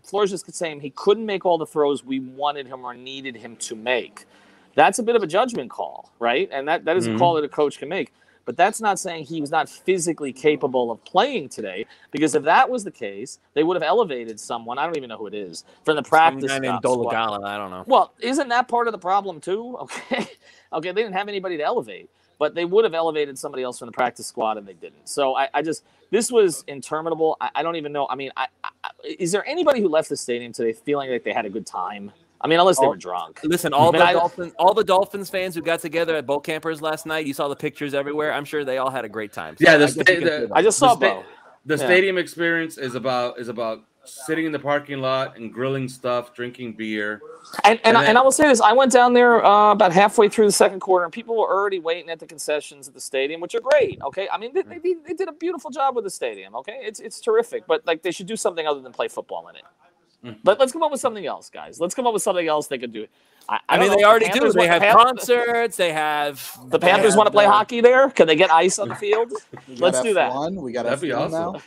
Flores just saying he couldn't make all the throws we wanted him or needed him to make. That's a bit of a judgment call, right? And that is a call that a coach can make. But that's not saying he was not physically capable of playing today, because if that was the case, they would have elevated someone. I don't even know who it is from the practice guy named Dolagala. I don't know. Well, isn't that part of the problem too? Okay, they didn't have anybody to elevate, but they would have elevated somebody else from the practice squad, and they didn't. So this was interminable. I don't even know. I mean, is there anybody who left the stadium today feeling like they had a good time? I mean, unless they were drunk. Listen, all the Dolphins fans who got together at Bo Campers last night, you saw the pictures everywhere. I'm sure they all had a great time. So yeah, I just saw Bo. The stadium experience is about sitting in the parking lot and grilling stuff, drinking beer. And I will say this: I went down there about halfway through the second quarter, and people were already waiting at the concessions at the stadium, which are great. Okay, I mean they did a beautiful job with the stadium. Okay, it's terrific, but like they should do something other than play football in it. But let's come up with something else, guys. Let's come up with something else they could do. I mean, they already do. They have concerts. They have the Panthers want to play hockey there. Can they get ice on the field? Let's do that. We got that'd be awesome.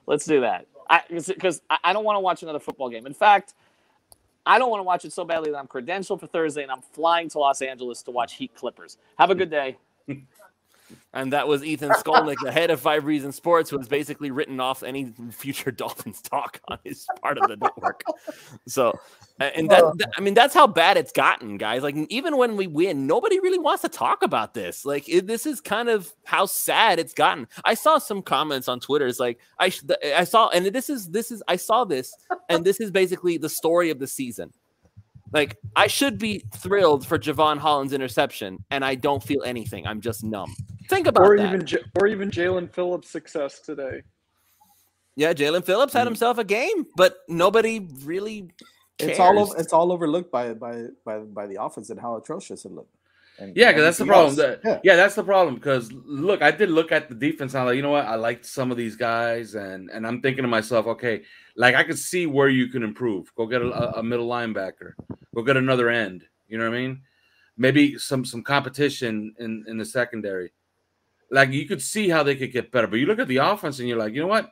Let's do that. Because I don't want to watch another football game. In fact, I don't want to watch it so badly that I'm credentialed for Thursday and I'm flying to Los Angeles to watch Heat Clippers. Have a good day. And that was Ethan Skolnick, the head of 5 Reasons Sports, who has basically written off any future Dolphins talk on his part of the network. So, and that's how bad it's gotten, guys. Like, even when we win, nobody really wants to talk about this. Like, this is kind of how sad it's gotten. I saw some comments on Twitter. It's like I saw this, and this is basically the story of the season. Like, I should be thrilled for Javon Holland's interception, and I don't feel anything. I'm just numb. Think about that. Or even Jalen Phillips' success today. Yeah, Jalen Phillips had himself a game, but nobody really cares. It's all overlooked by the offense and how atrocious it looked. Yeah, because that's the problem. That's the problem. Because look, I did look at the defense. And I'm like, you know what? I liked some of these guys, and I'm thinking to myself, okay, like I could see where you can improve. Go get a middle linebacker. Go get another end. You know what I mean? Maybe some competition in the secondary. Like, you could see how they could get better. But you look at the offense and you're like, you know what?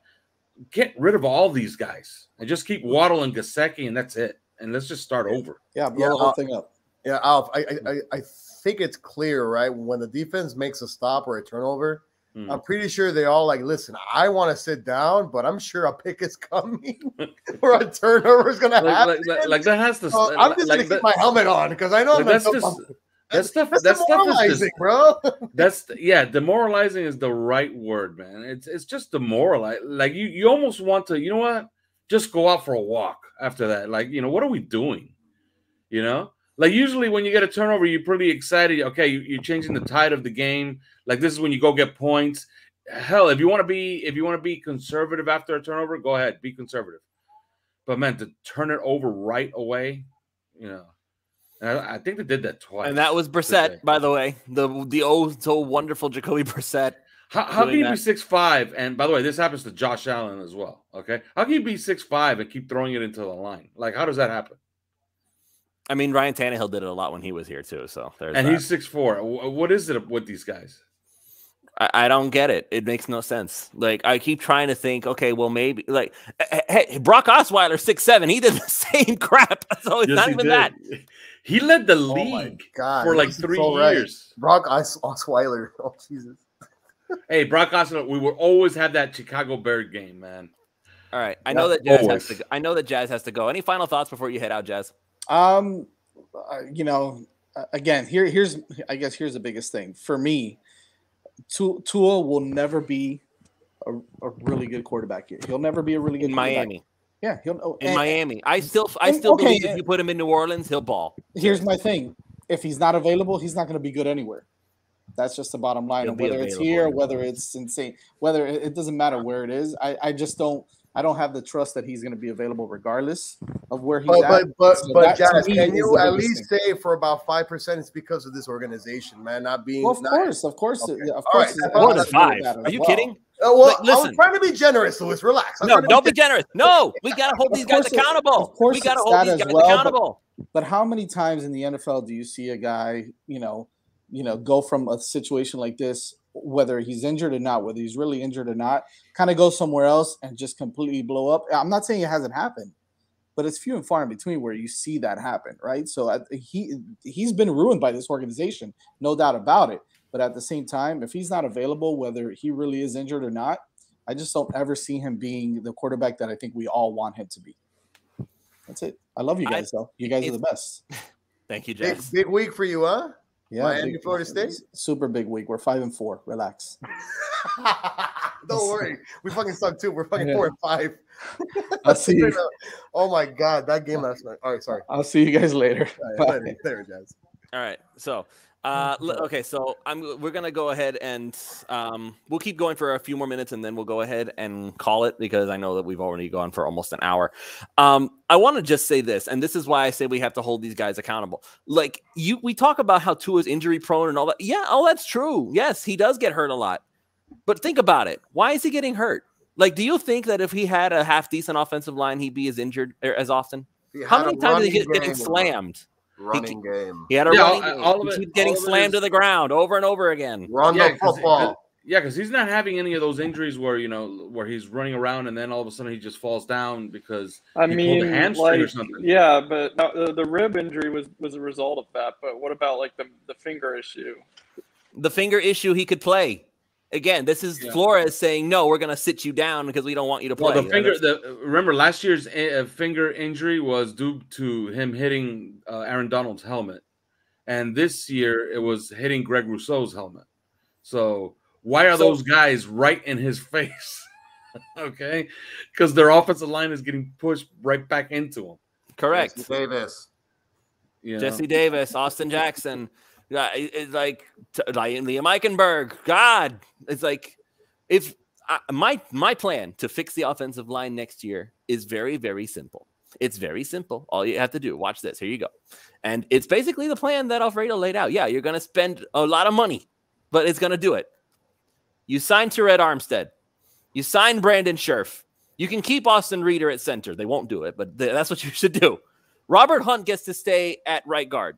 Get rid of all these guys and just keep Waddle and Gesicki, and that's it. And let's just start over. Yeah, blow the whole thing up. Yeah, Alf, I think it's clear, right? When the defense makes a stop or a turnover, I'm pretty sure they all like, listen, I want to sit down, but I'm sure a pick is coming or a turnover is going to happen. Like that has to. I'm just going to keep my helmet on because I know that's demoralizing, bro. Demoralizing is the right word, man. It's just demoralizing. Like you almost want to, you know what? Just go out for a walk after that. Like, you know, what are we doing? You know? Like, usually when you get a turnover, you're pretty excited. Okay, you're changing the tide of the game. Like, this is when you go get points. Hell, if you want to be conservative after a turnover, go ahead, be conservative. But man, to turn it over right away, you know, and I think they did that twice. And that was Brissett, by the way, the oh so wonderful Jacoby Brissett. How can you be 6'5"? And by the way, this happens to Josh Allen as well. Okay, how can you be 6'5" and keep throwing it into the line? Like, how does that happen? I mean, Ryan Tannehill did it a lot when he was here too. So there's and he's 6'4". What is it with these guys? I don't get it. It makes no sense. Like, I keep trying to think, okay, well, maybe like, hey, Brock Osweiler 6'7". He did the same crap. So it's not even that. He led the league for like 3 years. Brock Osweiler. Oh, Jesus. Hey, Brock Osweiler, we will always have that Chicago Bear game, man. All right. I know that Jazz has to go. I know that Jazz has to go. Any final thoughts before you head out, Jazz? You know, again, here's the biggest thing for me. Tua will never be a really good quarterback here. He'll never be a really good in Miami. Yeah, Miami. I still believe if you put him in New Orleans, he'll ball. Here's my thing: if he's not available, he's not going to be good anywhere. That's just the bottom line. And whether it's here, whether it's insane, whether it doesn't matter where it is. I just don't. I don't have the trust that he's going to be available regardless of where he's at. But that, Jazz, to me, can is you the at biggest least thing. say for about 5% it's because of this organization, man, not being? Well, of course, Okay. yeah, of All course. right. More than 5. Are you kidding? Well, Like, I was listen. trying to be generous, Louis. Relax. No, don't be generous. No, we got to hold these guys accountable. Of course, We got to it's hold that these as guys well, accountable. But how many times in the NFL do you see a guy, go from a situation like this, whether he's injured or not, whether he's really injured or not, kind of go somewhere else and just completely blow up? I'm not saying it hasn't happened, but it's few and far in between where you see that happen, right? So he's been ruined by this organization, no doubt about it. But at the same time, if he's not available, whether he really is injured or not, I just don't ever see him being the quarterback that I think we all want him to be. That's it. I love you guys, though. You guys are the best. Thank you, Jess. Big week for you, huh? Yeah, Miami, Florida State. Super big week. We're 5-4. Relax. Don't worry. We fucking suck too. We're fucking 4-5. I'll see you. Oh my god, that game last night. All right, sorry. I'll see you guys later. Later, Jazz. All right. So, okay. So we're gonna go ahead and we'll keep going for a few more minutes, and then we'll go ahead and call it because I know that we've already gone for almost an hour. I want to just say this, and this is why I say we have to hold these guys accountable. Like we talk about how Tua's injury prone and all that. Yeah, that's true. Yes, he does get hurt a lot. But think about it. Why is he getting hurt? Like, do you think that if he had a half decent offensive line, he'd be as injured as often? How many times did he get getting slammed? Running game. He had a running game. He keeps getting slammed to the ground over and over again. Run the football. Yeah, because he's not having any of those injuries where where he's running around and then all of a sudden he just falls down because he pulled a hamstring or something. Yeah, but the rib injury was a result of that. But what about like the finger issue? The finger issue, he could play. Again, this is Flores saying, no, we're going to sit you down because we don't want you to play. Well, remember last year's finger injury was due to him hitting Aaron Donald's helmet. And this year it was hitting Greg Rousseau's helmet. So why are those guys right in his face? Okay. Because their offensive line is getting pushed right back into him. Correct. Jesse Davis, Austin Jackson. It's like Liam Eichenberg. God, it's like if my plan to fix the offensive line next year is very, very simple. It's very simple. All you have to do, watch this. Here you go. And it's basically the plan that Alfredo laid out. Yeah, you're going to spend a lot of money, but it's going to do it. You sign Terrell Armstead. You sign Brandon Scherf. You can keep Austin Reeder at center. They won't do it, but that's what you should do. Robert Hunt gets to stay at right guard.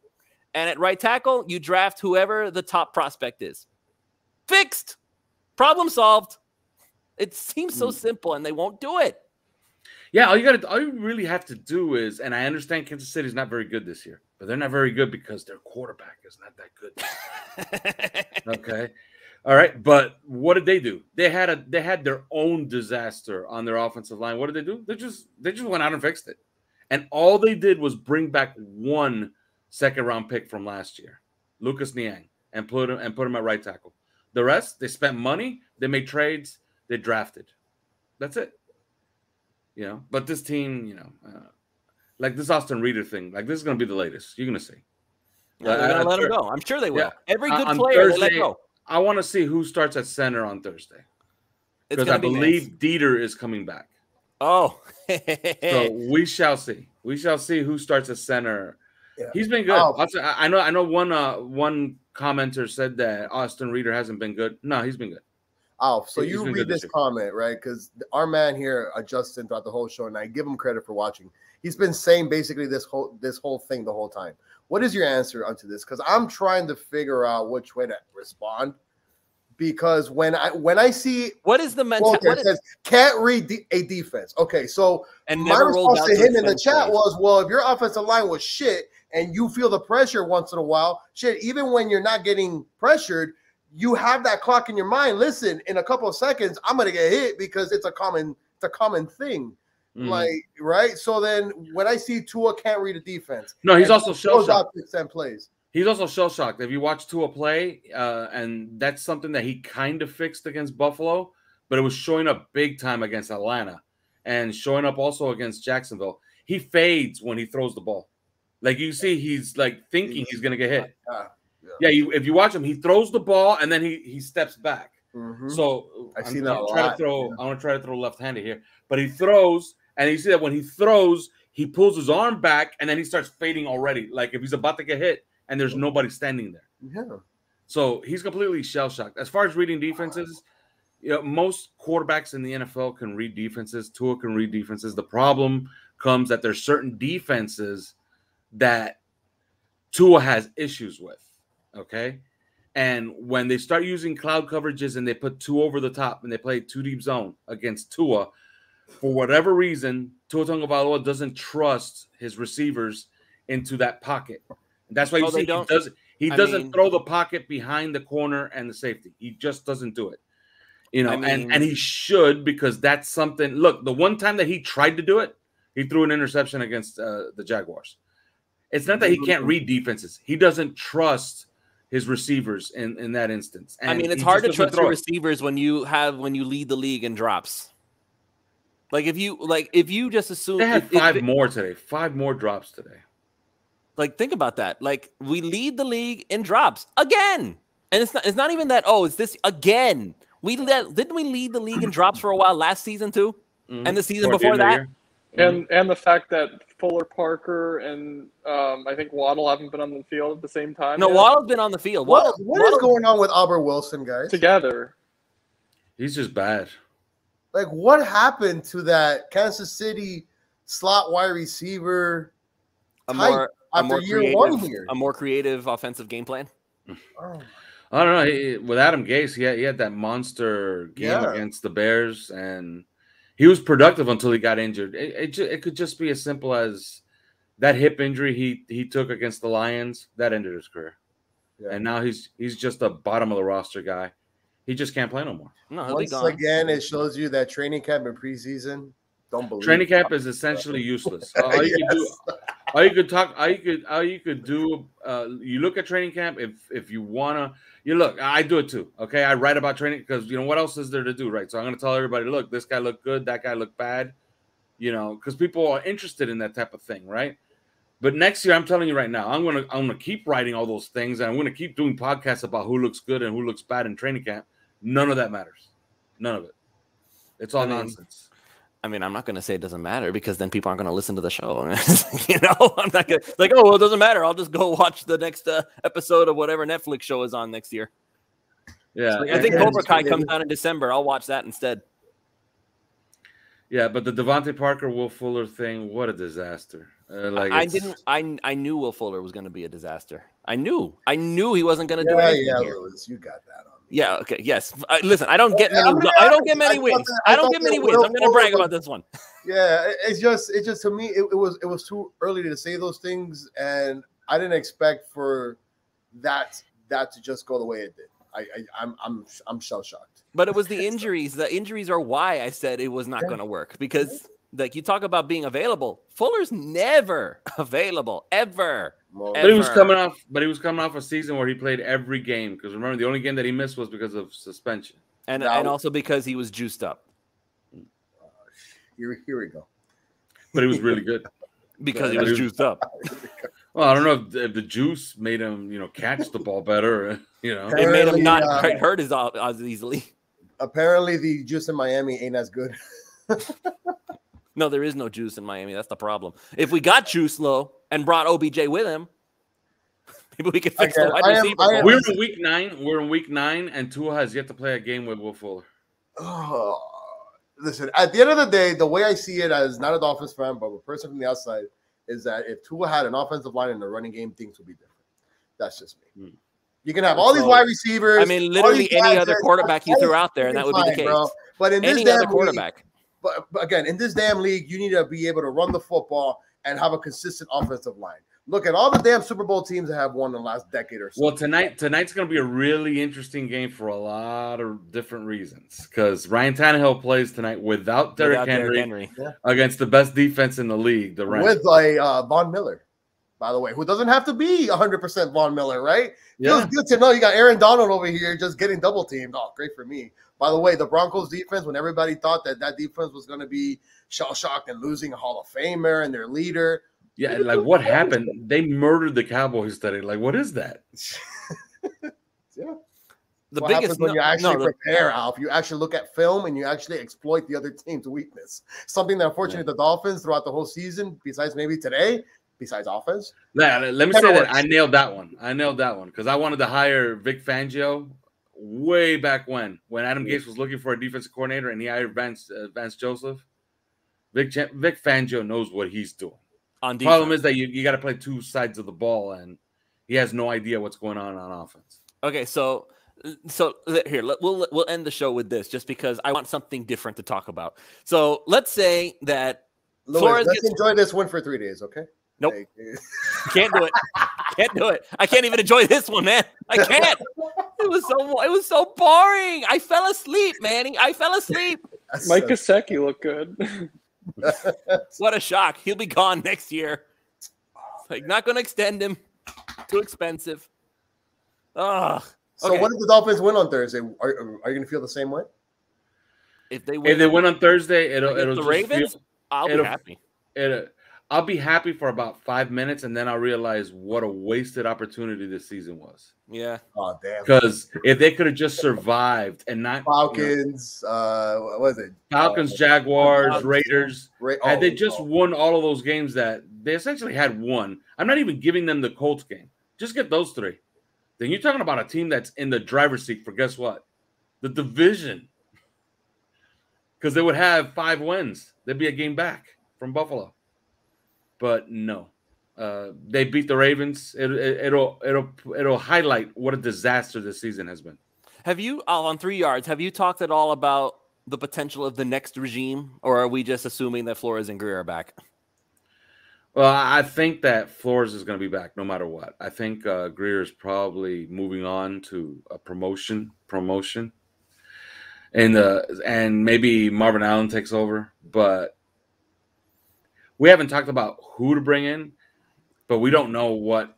And at right tackle, you draft whoever the top prospect is. Fixed. Problem solved. It seems so simple, and they won't do it. Yeah, all you really have to do is, and I understand Kansas City is not very good this year, but they're not very good because their quarterback is not that good. Okay. All right. But what did they do? They had their own disaster on their offensive line. What did they do? They just went out and fixed it. And all they did was bring back one second-round pick from last year, Lucas Niang, and put him at right tackle. The rest, they spent money, they made trades, they drafted. That's it. But this team, like this Austin Reeder thing, like this is going to be the latest. You're going to see. They're going to let him go. I'm sure they will. Yeah. Every good player Thursday, they let go. I want to see who starts at center on Thursday. Because I believe Dieter is coming back. Oh. So we shall see. We shall see who starts at center. Yeah. He's been good. I know one commenter said that Austin Reeder hasn't been good. No, he's been good. Oh, so you read this comment, right? Because our man here, Justin, throughout the whole show, and I give him credit for watching. He's been saying basically this whole thing the whole time. What is your answer onto this? Because I'm trying to figure out which way to respond. Because when I see what is the mentality? It says can't read a defense. Okay, so and my response to him in the chat was, well, if your offensive line was shit and you feel the pressure once in a while, shit, even when you're not getting pressured, you have that clock in your mind. Listen, in a couple of seconds, I'm gonna get hit because it's a common thing. Like, right? So then when I see Tua can't read a defense, no, he's also shell-shocked. Plays. He's also shell-shocked. If you watch Tua play, and that's something that he kind of fixed against Buffalo, but it was showing up big time against Atlanta and showing up also against Jacksonville. He fades when he throws the ball. Like you see, he's like thinking he's going to get hit. Yeah, if you watch him, he throws the ball and then he steps back. Mhm. So I've seen that a I lot. want to try to throw left-handed here, but he throws, and you see that when he throws, he pulls his arm back, and then he starts fading already, like if he's about to get hit, and there's nobody standing there. Yeah. So he's completely shell-shocked. As far as reading defenses, most quarterbacks in the NFL can read defenses. Tua can read defenses. The problem comes that there's certain defenses that Tua has issues with, okay? And when they start using cloud coverages and they put Tua over the top and they play 2 deep zone against Tua, for whatever reason, Tua Tagovailoa doesn't trust his receivers into that pocket. And that's why you see he doesn't throw the pocket behind the corner and the safety. He just doesn't do it. And he should, because that's something. Look, the one time that he tried to do it, he threw an interception against the Jaguars. It's not that he can't read defenses. He doesn't trust his receivers in that instance. And it's hard to trust your receivers when you lead the league in drops. Like if you just assume they had 5 more today, 5 more drops today. Like think about that. Like we lead the league in drops again, and it's not even that. Oh, it's this again. Didn't we lead the league in drops for a while last season too, and the season before that? And the fact that Fuller, Parker, and I think Waddle haven't been on the field at the same time. No, Waddle's been on the field. What is going on with Albert Wilson, guys? Together. He's just bad. Like, what happened to that Kansas City slot wide receiver a more creative offensive game plan? Oh. I don't know. With Adam Gase, he had that monster game against the Bears, and he was productive until he got injured. It could just be as simple as that hip injury he took against the Lions that ended his career, and now he's just a bottom of the roster guy. He just can't play no more. No, once again, it shows you that training camp and preseason don't believe. Training camp is essentially useless. All you could do. You look at training camp if you wanna. You look. I do it too. Okay, I write about training because what else is there to do, right? So I'm gonna tell everybody, look, this guy looked good, that guy looked bad. Because people are interested in that type of thing, right? But next year, I'm telling you right now, I'm gonna keep writing all those things, and I'm gonna keep doing podcasts about who looks good and who looks bad in training camp. None of that matters. None of it. It's all nonsense. I'm not going to say it doesn't matter because then people aren't going to listen to the show. I'm not going to it doesn't matter. I'll just go watch the next episode of whatever Netflix show is on next year. Yeah. I think Cobra Kai comes out in December. I'll watch that instead. Yeah, but the Devontae Parker, Will Fuller thing, what a disaster. I knew Will Fuller was going to be a disaster. I knew he wasn't going to do anything. Yeah, Lewis, you got that on. Yeah. Okay. Yes. Listen, I don't get many. I don't get many wins. I don't get many wins. I'm going to brag about this one. Yeah. It's just to me, it was too early to say those things, and I didn't expect for that to just go the way it did. I'm shell shocked. But it was the injuries. The injuries are why I said it was not going to work because, like, you talk about being available. Fuller's never available ever. But he was coming off a season where he played every game because remember the only game that he missed was because of suspension, and also because he was juiced up. Here we go. But he was really good because he was juiced up. Well, I don't know if the juice made him, catch the ball better. It made him not hurt as easily. Apparently, the juice in Miami ain't as good. No, there is no juice in Miami. That's the problem. If we got juice low and brought OBJ with him, maybe we could fix the wide receiver. We're in week 9. We're in week 9, and Tua has yet to play a game with Will Fuller. Oh, listen, at the end of the day, the way I see it as not a Dolphins fan, but a person from the outside, is that if Tua had an offensive line in the running game, things would be different. That's just me. You can have all these wide receivers. Literally any other quarterback you threw out there, and that would be the case. Bro. But in any this other quarterback. But again, in this damn league, you need to be able to run the football and have a consistent offensive line. Look at all the damn Super Bowl teams that have won in the last decade or so. Well, tonight's going to be a really interesting game for a lot of different reasons because Ryan Tannehill plays tonight without Derrick Henry. Against the best defense in the league, the Rams. With Von Miller, by the way, who doesn't have to be 100% Von Miller, right? Yeah. It was good to know you got Aaron Donald over here just getting double teamed. Oh, great for me. By the way, the Broncos defense, when everybody thought that defense was going to be shell-shocked and losing a Hall of Famer and their leader. Yeah, like what happened? They murdered the Cowboys today. Like, what is that? Yeah. what happens when you actually prepare, Alf. You actually look at film and you actually exploit the other team's weakness. Something that, unfortunately, the Dolphins throughout the whole season, besides maybe today, besides offense. Yeah, let me say that I nailed that one. Because I wanted to hire Vic Fangio way back when Adam Gase was looking for a defensive coordinator and he hired Vance Joseph. Vic Fangio knows what he's doing. On defense. Problem is that you got to play two sides of the ball, and he has no idea what's going on offense. Okay, so here we'll end the show with this, just because I want something different to talk about. So let's say that Flores enjoy this one for 3 days, okay? Nope, can't do it. Can't do it. I can't even enjoy this one, man. I can't. It was so boring. I fell asleep, Manny. I fell asleep. Mike Gesicki looked good. What a shock. He'll be gone next year. Like, not going to extend him. Too expensive. Ugh. So what if the Dolphins win on Thursday? Are you going to feel the same way? If they win on Thursday, it'll the Ravens. I'll be happy. I'll be happy for about 5 minutes, and then I'll realize what a wasted opportunity this season was. Yeah. Oh, damn. Because if they could have just survived and not Falcons, what was it? Falcons, Jaguars, Raiders. Had they just won all of those games that they essentially had won, I'm not even giving them the Colts game. Just get those three. Then you're talking about a team that's in the driver's seat for guess what? The division. Because they would have 5 wins. They'd be a game back from Buffalo. But no, they beat the Ravens. It'll highlight what a disaster this season has been. Have you on 3 yards? Have you talked at all about the potential of the next regime, or are we just assuming that Flores and Greer are back? Well, I think that Flores is going to be back no matter what. I think Greer is probably moving on to a promotion, and maybe Marvin Allen takes over, but. We haven't talked about who to bring in, but we don't know what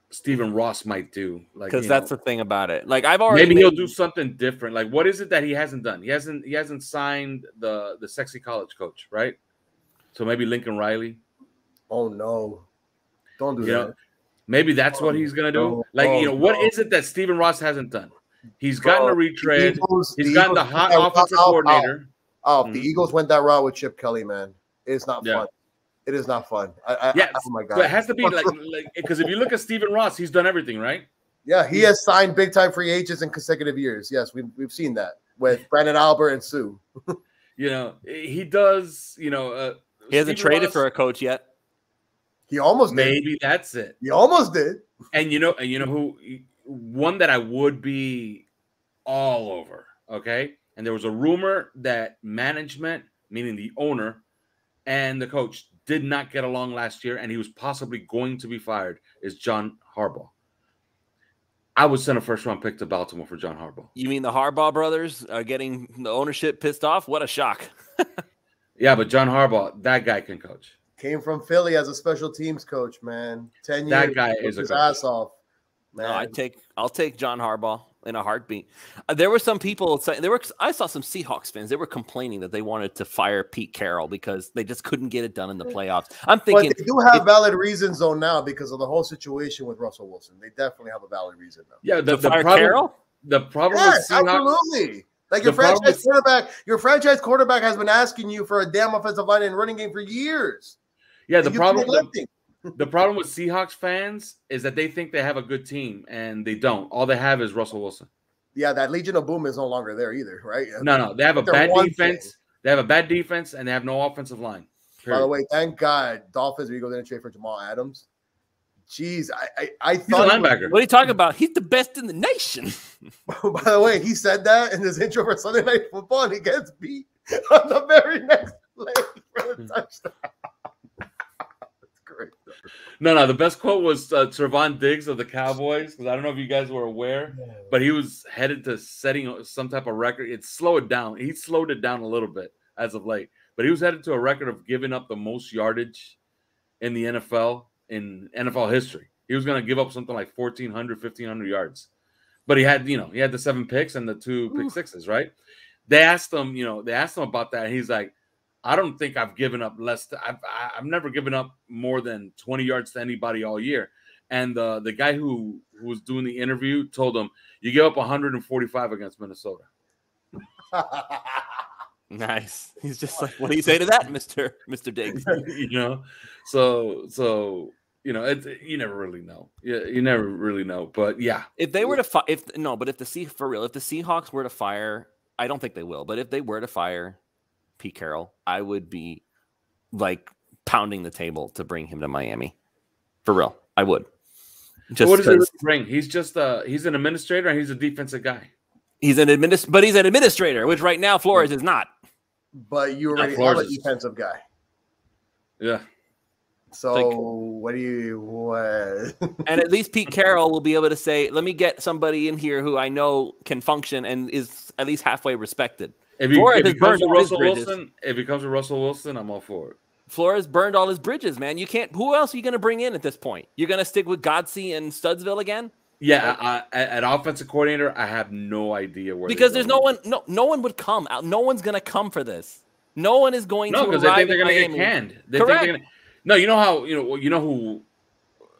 Stephen Ross might do. Like, because that's the thing about it. Like, I've already maybe he'll do something different. Like, what is it that he hasn't done? He hasn't signed the sexy college coach, right? So maybe Lincoln Riley. Oh no, don't do that. Maybe that's what he's gonna do. What is it that Stephen Ross hasn't done? He's gotten a retread. He's gotten the hot offensive coordinator. The Eagles went that route with Chip Kelly, man. It's not fun. It is not fun. Oh my God. So it has to be like because if you look at Stephen Ross, he's done everything, right? Yeah, he has signed big time free agents in consecutive years. Yes, we've seen that with Brandon Albert and Sue. He does. He hasn't traded for a coach yet. He almost did. Maybe that's it. He almost did. And you know who? One that I would be all over. Okay, and there was a rumor that management, meaning the owner, and the coach did not get along last year, and he was possibly going to be fired, is John Harbaugh. I would send a first-round pick to Baltimore for John Harbaugh. You mean the Harbaugh brothers are getting the ownership pissed off? What a shock. Yeah, but John Harbaugh, that guy can coach. Came from Philly as a special teams coach, man. 10 years. That guy is a his ass off. Man. No, I'll take John Harbaugh in a heartbeat. There were some people saying I saw some Seahawks fans. They were complaining that they wanted to fire Pete Carroll because they just couldn't get it done in the playoffs. I'm thinking but they do have valid reasons though now because of the whole situation with Russell Wilson. They definitely have a valid reason now. Yeah, the fire problem, Carroll? The problem yes, with Seahawks, absolutely. Like your franchise quarterback has been asking you for a damn offensive line and running game for years. Yeah, the problem with Seahawks fans is that they think they have a good team and they don't. All they have is Russell Wilson. Yeah, that Legion of Boom is no longer there either, right? No, they have a bad defense. They have a bad defense and they have no offensive line. By the way, thank God Dolphins we go there and trade for Jamal Adams. Jeez, I thought linebacker. What are you talking about? He's the best in the nation. By the way, he said that in his intro for Sunday Night Football, and he gets beat on the very next play for the touchdown. That's great. No. The best quote was Trevon Diggs of the Cowboys, because I don't know if you guys were aware, but he was headed to setting some type of record. It slowed it down. He slowed it down a little bit as of late, but he was headed to a record of giving up the most yardage in the NFL in NFL history. He was going to give up something like 1,500 yards, but he had the 7 picks and the 2 pick sixes, right? They asked him about that. And he's like, I don't think I've given up I've never given up more than 20 yards to anybody all year. and the guy who was doing the interview told him, "You give up 145 against Minnesota." Nice. He's just like, what do you say to that, Mr. Diggs? So it's you never really know. Yeah, you never really know. But yeah, if they were to if the Seahawks were to fire, I don't think they will. But if they were to fire Pete Carroll, I would be like pounding the table to bring him to Miami. For real, I would. Just what does it bring? He's just he's an administrator and he's a defensive guy. He's an administrator, which right now Flores is not. But you already have a defensive guy. Yeah. So what? And at least Pete Carroll will be able to say, let me get somebody in here who I know can function and is at least halfway respected. If he comes with Russell Wilson, I'm all for it. Flores burned all his bridges, man. You can't. Who else are you going to bring in at this point? You're going to stick with Godsey and Studsville again? Yeah, at offensive coordinator, I have no idea where. Because there's no one. No one would come out. No one's going to come for this. No one is going to. No, because they think they're going to get canned. Correct. No, you know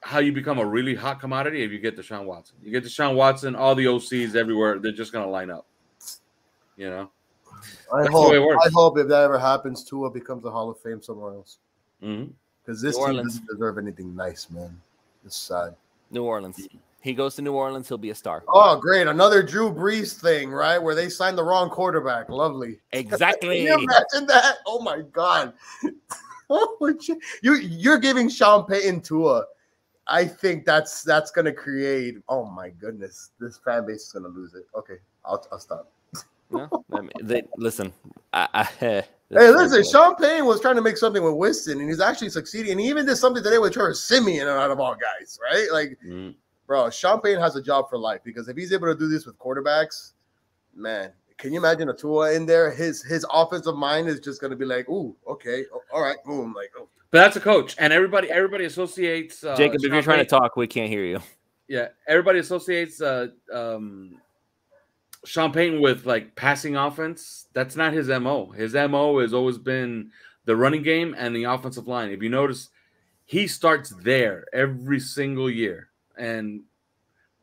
how you become a really hot commodity if you get Deshaun Watson. You get Deshaun Watson, all the OCs everywhere, they're just going to line up. I hope if that ever happens, Tua becomes a Hall of Fame somewhere else. Because this team doesn't deserve anything nice, man. It's sad. New Orleans. He goes to New Orleans, he'll be a star. Oh, great. Another Drew Brees thing, right? Where they signed the wrong quarterback. Lovely. Exactly. Can you imagine that? Oh, my God. You're giving Sean Payton Tua. I think that's going to create, oh, my goodness. This fan base is going to lose it. Okay, I'll stop. No, listen. Hey, listen. Sean Payton was trying to make something with Winston, and he's actually succeeding. And he even did something today with Trevor Siemian, out of all guys, right? Like, bro, Sean Payton has a job for life because if he's able to do this with quarterbacks, man, can you imagine a Tua in there? His offensive mind is just going to be like, ooh, okay, all right, boom, like. Oh. But that's a coach, and everybody associates. Jacob, if you're trying to talk, we can't hear you. Yeah, everybody associates. Sean Payton with like passing offense. That's not his MO. His MO has always been the running game and the offensive line. If you notice, he starts there every single year, and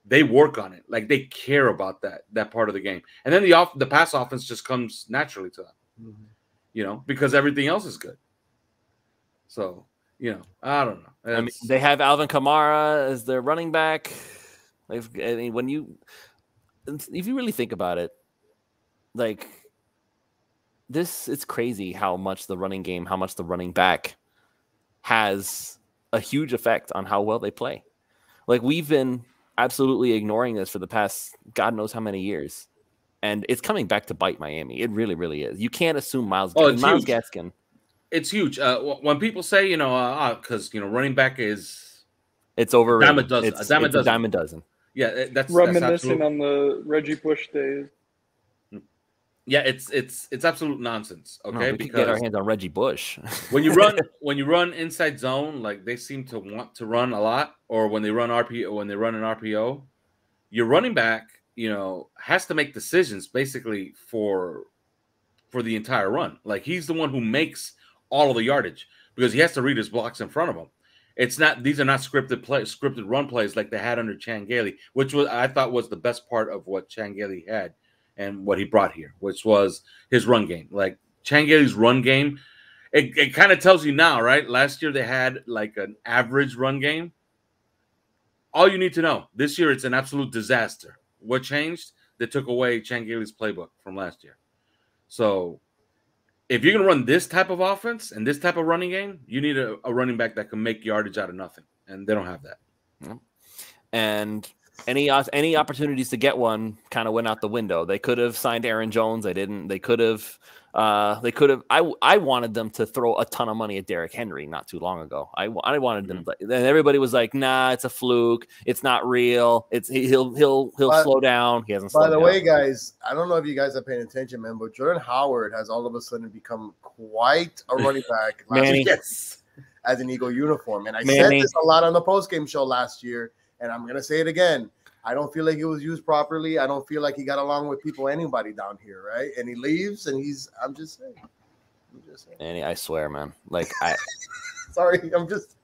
they work on it. Like they care about that part of the game. And then the pass offense just comes naturally to them, because everything else is good. So, I don't know. I mean, they have Alvin Kamara as their running back. If you really think about it, like it's crazy how much the running game, how much the running back has a huge effect on how well they play. Like we've been absolutely ignoring this for the past God knows how many years. And it's coming back to bite Miami. It really, really is. You can't assume Myles Gaskin. It's huge. When people say, because running back it's overrated. It's a dime a dozen. Yeah, that's reminiscing on the Reggie Bush days. Yeah, it's absolute nonsense. Okay, we because get our hands on Reggie Bush. when you run inside zone, like they seem to want to run a lot, or when they run an RPO, your running back, has to make decisions basically for the entire run. Like he's the one who makes all of the yardage because he has to read his blocks in front of him. These are not scripted run plays like they had under Chan Gailey, which I thought was the best part of what Chan Gailey had and what he brought here, which was his run game. Like Chan Gailey's run game, it kind of tells you now, right? Last year they had like an average run game. All you need to know, this year it's an absolute disaster. What changed? They took away Chan Gailey's playbook from last year. So if you're going to run this type of offense and this type of running game, you need a running back that can make yardage out of nothing, and they don't have that. Yeah. And any opportunities to get one kind of went out the window. They could have signed Aaron Jones. They didn't. They could have. I wanted them to throw a ton of money at Derrick Henry not too long ago. I wanted them, and everybody was like, "Nah, it's a fluke. It's not real. He'll slow down." He hasn't. By the way, guys, I don't know if you guys are paying attention, man, but Jordan Howard has all of a sudden become quite a running back. Yes, as an Eagle uniform, and I said this a lot on the postgame show last year, and I'm gonna say it again. I don't feel like he was used properly. I don't feel like he got along with anybody down here, right? And he leaves, and I'm just saying. And I swear, man. Like sorry, I'm just.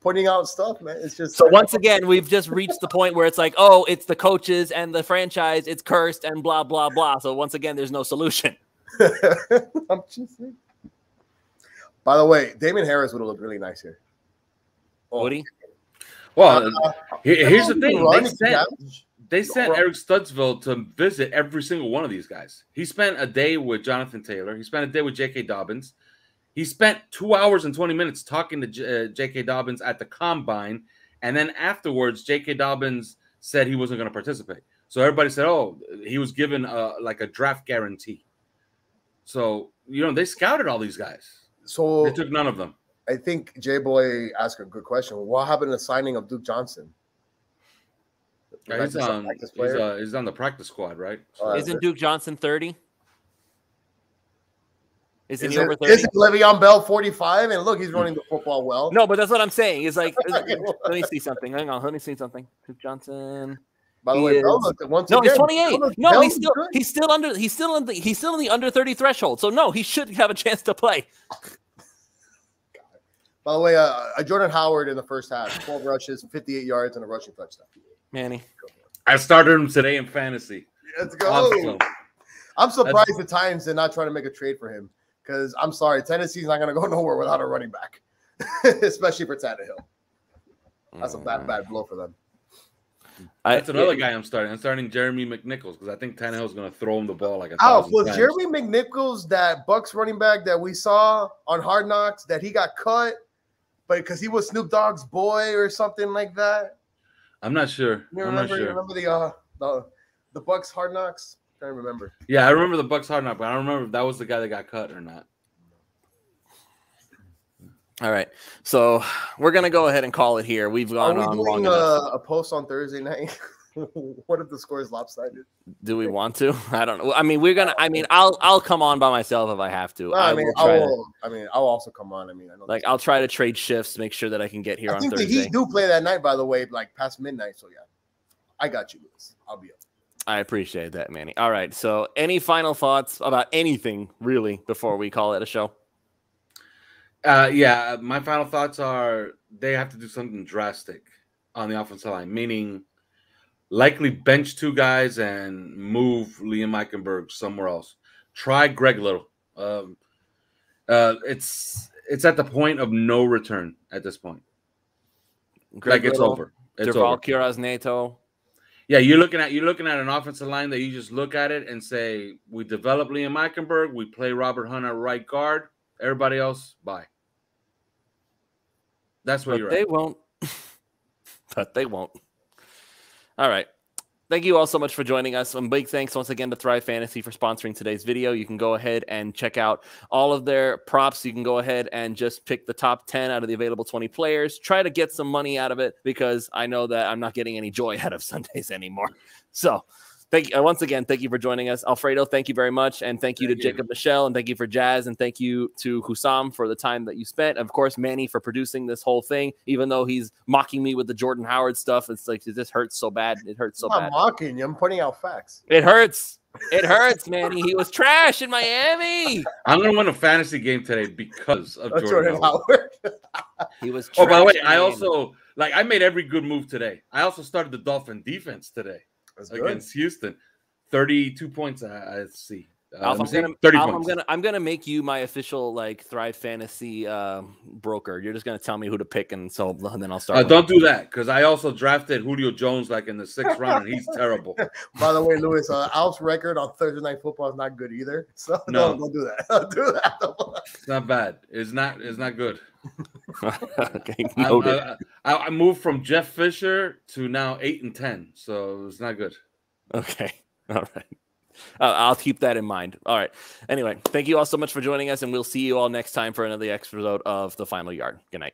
pointing out stuff, man. It's just so once again, we've just reached the point where it's like, oh, it's the coaches and the franchise, it's cursed and blah blah blah. So once again, there's no solution. I'm just saying. By the way, Damon Harris would have looked really nice here. Would he? Well, here's the thing. They sent Eric Studsville to visit every single one of these guys. He spent a day with Jonathan Taylor. He spent a day with J.K. Dobbins. He spent 2 hours and 20 minutes talking to J.K. Dobbins at the Combine. And then afterwards, J.K. Dobbins said he wasn't going to participate. So everybody said, oh, he was given like a draft guarantee. So, they scouted all these guys. So they took none of them. I think J-Boy asked a good question. What happened to the signing of Duke Johnson? He's on the practice squad, right? Isn't Duke Johnson 30? Isn't he over 30? Isn't Le'Veon Bell 45? And look, he's running the football well. No, but that's what I'm saying. It's like, let me see something. Hang on, let me see something. Duke Johnson. By the way, he's 28. No, he's still in the under 30 threshold. So no, he should have a chance to play. By the way, Jordan Howard in the first half, 12 rushes, 58 yards, and a rushing touchdown. Manny, I started him today in fantasy. Let's go. Awesome. I'm surprised the Titans did not try to make a trade for him because I'm sorry, Tennessee's not going to go nowhere without a running back, especially for Tannehill. That's a bad blow for them. That's another guy I'm starting. I'm starting Jeremy McNichols because I think Tannehill's going to throw him the ball like a was times. Jeremy McNichols that Bucs running back that we saw on Hard Knocks that he got cut, but because he was Snoop Dogg's boy or something like that? I'm not sure. You remember the Bucs Hard Knocks? I can't remember. Yeah, I remember the Bucs Hard Knocks, but I don't remember if that was the guy that got cut or not. All right, so we're gonna go ahead and call it here. We've gone on long enough. A post on Thursday night. What if the score is lopsided? Do we want to? I don't know. I mean, I'll come on by myself if I have to. No, I'll also come on. I'll try to trade shifts, make sure that I can get here on Thursday. I think the Heat do play that night, by the way, like past midnight. So yeah, I got you, Lewis. I'll be up. I appreciate that, Manny. All right. So, any final thoughts about anything really before we call it a show? Yeah, my final thoughts are they have to do something drastic on the offensive line, meaning likely bench 2 guys and move Liam Eichenberg somewhere else. Try Greg Little. It's at the point of no return at this point. It's over. It's over. Quiroz-Neto. Yeah, you're looking at an offensive line that you just look at it and say, we develop Liam Eichenberg, we play Robert Hunt at right guard. Everybody else, bye. That's where you're at. They won't. But they won't. All right. Thank you all so much for joining us. And big thanks once again to Thrive Fantasy for sponsoring today's video. You can go ahead and check out all of their props. You can go ahead and just pick the top 10 out of the available 20 players. Try to get some money out of it because I know that I'm not getting any joy out of Sundays anymore. So thank you once again. Thank you for joining us. Alfredo, thank you very much. And thank you to Jacob Michelle. And thank you for Jazz. And thank you to Hussam for the time that you spent. Of course, Manny for producing this whole thing, even though he's mocking me with the Jordan Howard stuff. It's like, this hurts so bad. It hurts so bad. I'm not mocking you. I'm pointing out facts. It hurts. It hurts, Manny. He was trash in Miami. I'm going to win a fantasy game today because of Jordan Howard. He was trash. Oh, by the way, I also, I made every good move today. I also started the Dolphin defense today. Against Houston, 32 points. I see. I'm gonna make you my official Thrive Fantasy broker. You're just gonna tell me who to pick, and then I'll start. Don't do that because I also drafted Julio Jones in the 6th round, and he's terrible. By the way, Lewis, Al's record on Thursday Night Football is not good either. So don't do that. Don't do that. It's not bad. It's not good. Okay, I moved from Jeff Fisher to now 8-10, so it's not good. Okay, all right. I'll keep that in mind. All right. Anyway, thank you all so much for joining us, and we'll see you all next time for another episode of The Final Yard. Good night.